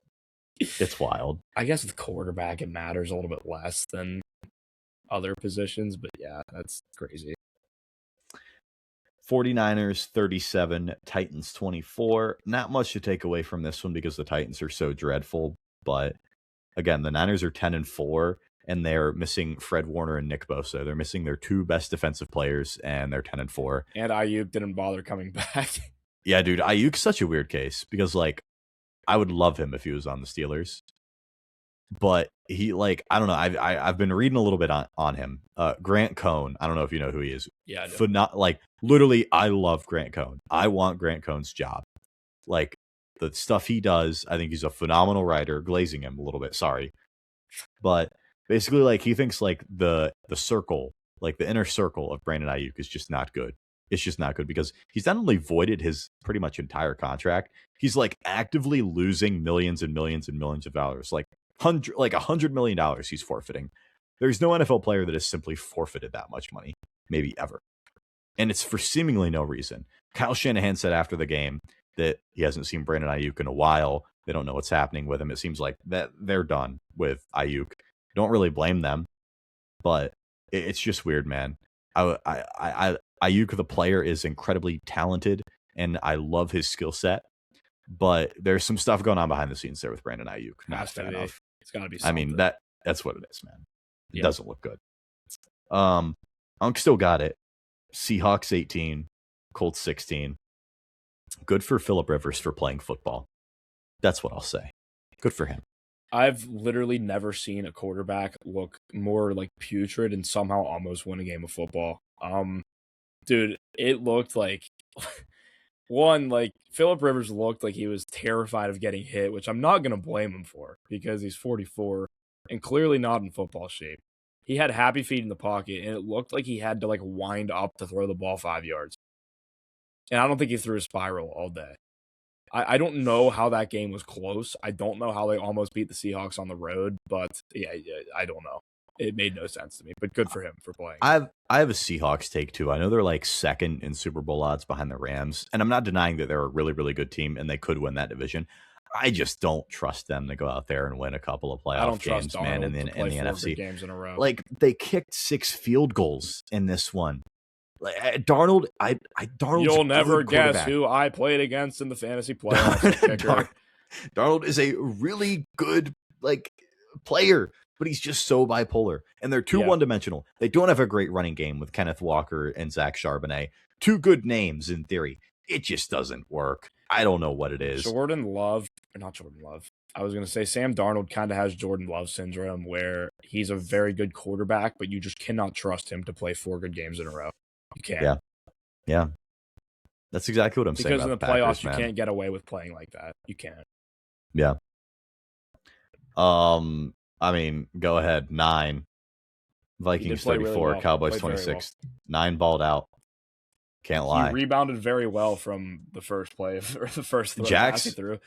It's wild. I guess with quarterback, it matters a little bit less than other positions, but yeah, that's crazy. 49ers 37, Titans 24. Not much to take away from this one because the Titans are so dreadful. But again, the Niners are 10-4, and they're missing Fred Warner and Nick Bosa. They're missing their two best defensive players, and they're 10-4. And Ayuk didn't bother coming back. Yeah, dude, Ayuk's such a weird case because, like, I would love him if he was on the Steelers. But he, like, I don't know. I've been reading a little bit on him. Grant Cohn. I don't know if you know who he is. Yeah, I do. Like, literally, I love Grant Cohn. I want Grant Cohn's job. Like, the stuff he does, I think he's a phenomenal writer. Glazing him a little bit, sorry. But basically, like, he thinks, like, the circle, like, the inner circle of Brandon Ayuk is just not good. It's just not good because he's not only voided his pretty much entire contract, he's, like, actively losing millions and millions and millions of dollars. Like, $100 million he's forfeiting. There's no NFL player that has simply forfeited that much money, maybe ever. And it's for seemingly no reason. Kyle Shanahan said after the game that he hasn't seen Brandon Ayuk in a while. They don't know what's happening with him. It seems like that they're done with Ayuk. Don't really blame them, but it's just weird, man. Ayuk, the player, is incredibly talented, and I love his skill set. But there's some stuff going on behind the scenes there with Brandon Ayuk. Not a fan of. It's got to be something. I mean, that's what it is, man. It doesn't look good. Unk still got it. Seahawks 18, Colts 16. Good for Phillip Rivers for playing football. That's what I'll say. Good for him. I've literally never seen a quarterback look more like putrid and somehow almost win a game of football. Dude, it looked like like Phillip Rivers looked like he was terrified of getting hit, which I'm not going to blame him for because he's 44 and clearly not in football shape. He had happy feet in the pocket, and it looked like he had to, like, wind up to throw the ball 5 yards. And I don't think he threw a spiral all day. I don't know how that game was close. I don't know how they almost beat the Seahawks on the road, but yeah, I don't know. It made no sense to me, but good for him for playing. I have a Seahawks take too. I know they're like second in Super Bowl odds behind the Rams, and I'm not denying that they're a really, really good team and they could win that division. I just don't trust them to go out there and win a couple of playoff games, man, in the NFC. Games in a row. Like, they kicked 6 field goals in this one. Like, Darnold, you'll never guess who I played against in the fantasy playoffs. Darnold is a really good, like, player, but he's just so bipolar. And they're too one-dimensional. They don't have a great running game with Kenneth Walker and Zach Charbonnet. Two good names in theory. It just doesn't work. I don't know what it is. Not Jordan Love. I was going to say Sam Darnold kind of has Jordan Love syndrome where he's a very good quarterback, but you just cannot trust him to play 4 good games in a row. You can't. Yeah. That's exactly what I'm saying. Because in the playoffs, you can't get away with playing like that. You can't. Yeah. I mean, go ahead. 9. Vikings 34, really well. Cowboys 26. 9 balled out. Can't lie. He rebounded very well from the first play or the first throw Jack's he threw.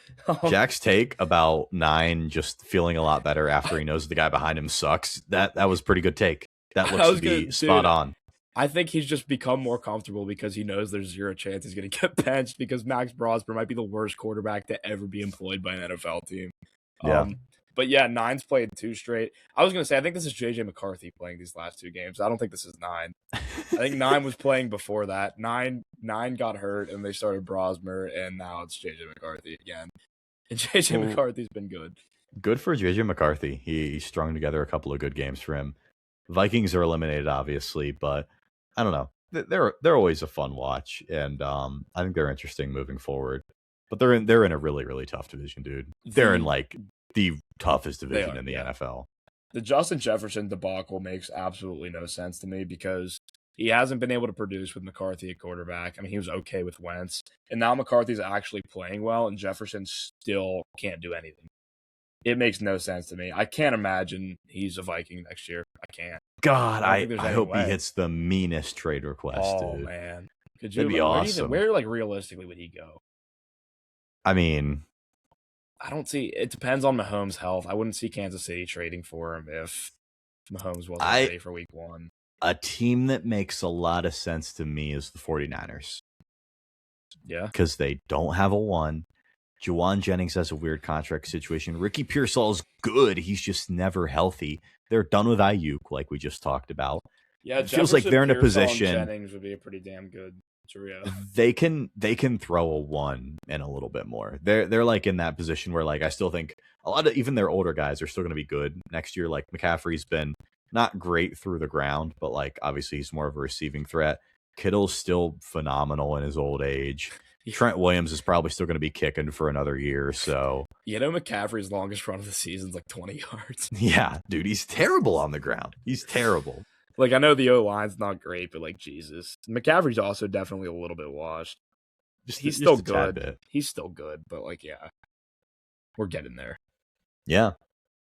Jack's take about 9 just feeling a lot better after he knows the guy behind him sucks. That was a pretty good take. That looks to be spot on. I think he's just become more comfortable because he knows there's zero chance he's going to get benched because Max Brosper might be the worst quarterback to ever be employed by an NFL team. Yeah. But yeah, 9's played 2 straight. I was going to say, I think this is J.J. McCarthy playing these last 2 games. I don't think this is 9. I think 9 was playing before that. 9 got hurt, and they started Brosmer, and now it's J.J. McCarthy again. And J.J. McCarthy's been good. Good for J.J. McCarthy. He strung together a couple of good games for him. Vikings are eliminated, obviously, but I don't know. They're always a fun watch, and I think they're interesting moving forward. But they're in a really, really tough division, dude. They're in like the toughest division in the NFL. The Justin Jefferson debacle makes absolutely no sense to me because he hasn't been able to produce with McCarthy at quarterback. I mean, he was okay with Wentz, and now McCarthy's actually playing well, and Jefferson still can't do anything. It makes no sense to me. I can't imagine he's a Viking next year. I can't. God, I hope he hits the meanest trade request, dude. Oh, man. Could you, that'd be awesome. Where, like, realistically would he go? I mean, I don't see – it depends on Mahomes' health. I wouldn't see Kansas City trading for him if Mahomes wasn't ready for week 1. A team that makes a lot of sense to me is the 49ers. Yeah. Because they don't have a 1. Juwan Jennings has a weird contract situation. Ricky Pearsall is good. He's just never healthy. They're done with Ayuk, like we just talked about. Yeah, it feels like they're in a position. Jennings would be a pretty damn good trio. They can throw a 1 and a little bit more. They're like in that position where like I still think a lot of even their older guys are still going to be good next year. Like McCaffrey's been not great through the ground, but like obviously he's more of a receiving threat. Kittle's still phenomenal in his old age. Trent Williams is probably still going to be kicking for another year or so. McCaffrey's longest run of the season is like 20 yards. Yeah, dude, he's terrible on the ground. He's terrible. Like, I know the O-line's not great, but, like, Jesus. McCaffrey's also definitely a little bit washed. He's still good. He's still good, but, like, yeah. We're getting there. Yeah.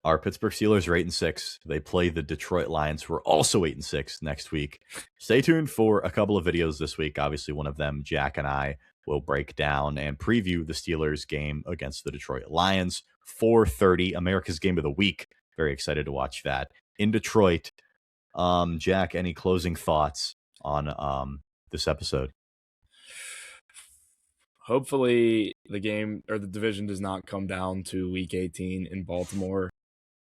Our Pittsburgh Steelers are 8-6. They play the Detroit Lions, who are also 8-6 next week. Stay tuned for a couple of videos this week. Obviously, one of them, Jack and I will break down and preview the Steelers game against the Detroit Lions. 4:30, America's Game of the Week. Very excited to watch that in Detroit. Jack, any closing thoughts on this episode? Hopefully the game or the division does not come down to week 18 in Baltimore.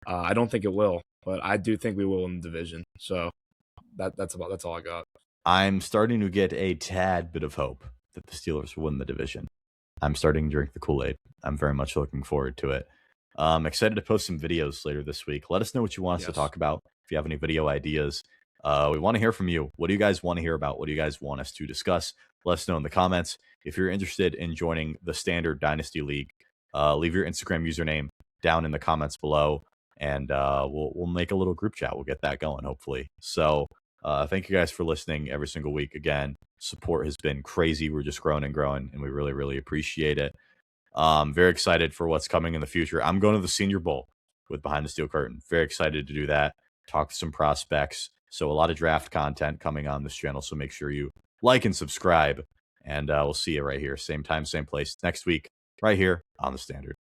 I don't think it will, but I do think we will in the division. So that's all I got. I'm starting to get a tad bit of hope that the Steelers will win the division. I'm starting to drink the Kool-Aid. I'm very much looking forward to it. Excited to post some videos later this week. Let us know what you want us to talk about. If you have any video ideas, we want to hear from you. What do you guys want to hear about? What do you guys want us to discuss? Let us know in the comments. If you're interested in joining the Standard Dynasty League, leave your Instagram username down in the comments below, and we'll make a little group chat. We'll get that going, hopefully. So thank you guys for listening every single week. Again, support has been crazy. We're just growing and growing, and we really, really appreciate it. Very excited for what's coming in the future. I'm going to the Senior Bowl with Behind the Steel Curtain. Very excited to do that. Talk to some prospects. So a lot of draft content coming on this channel. So make sure you like and subscribe. And we'll see you right here. Same time, same place next week, right here on The Standard.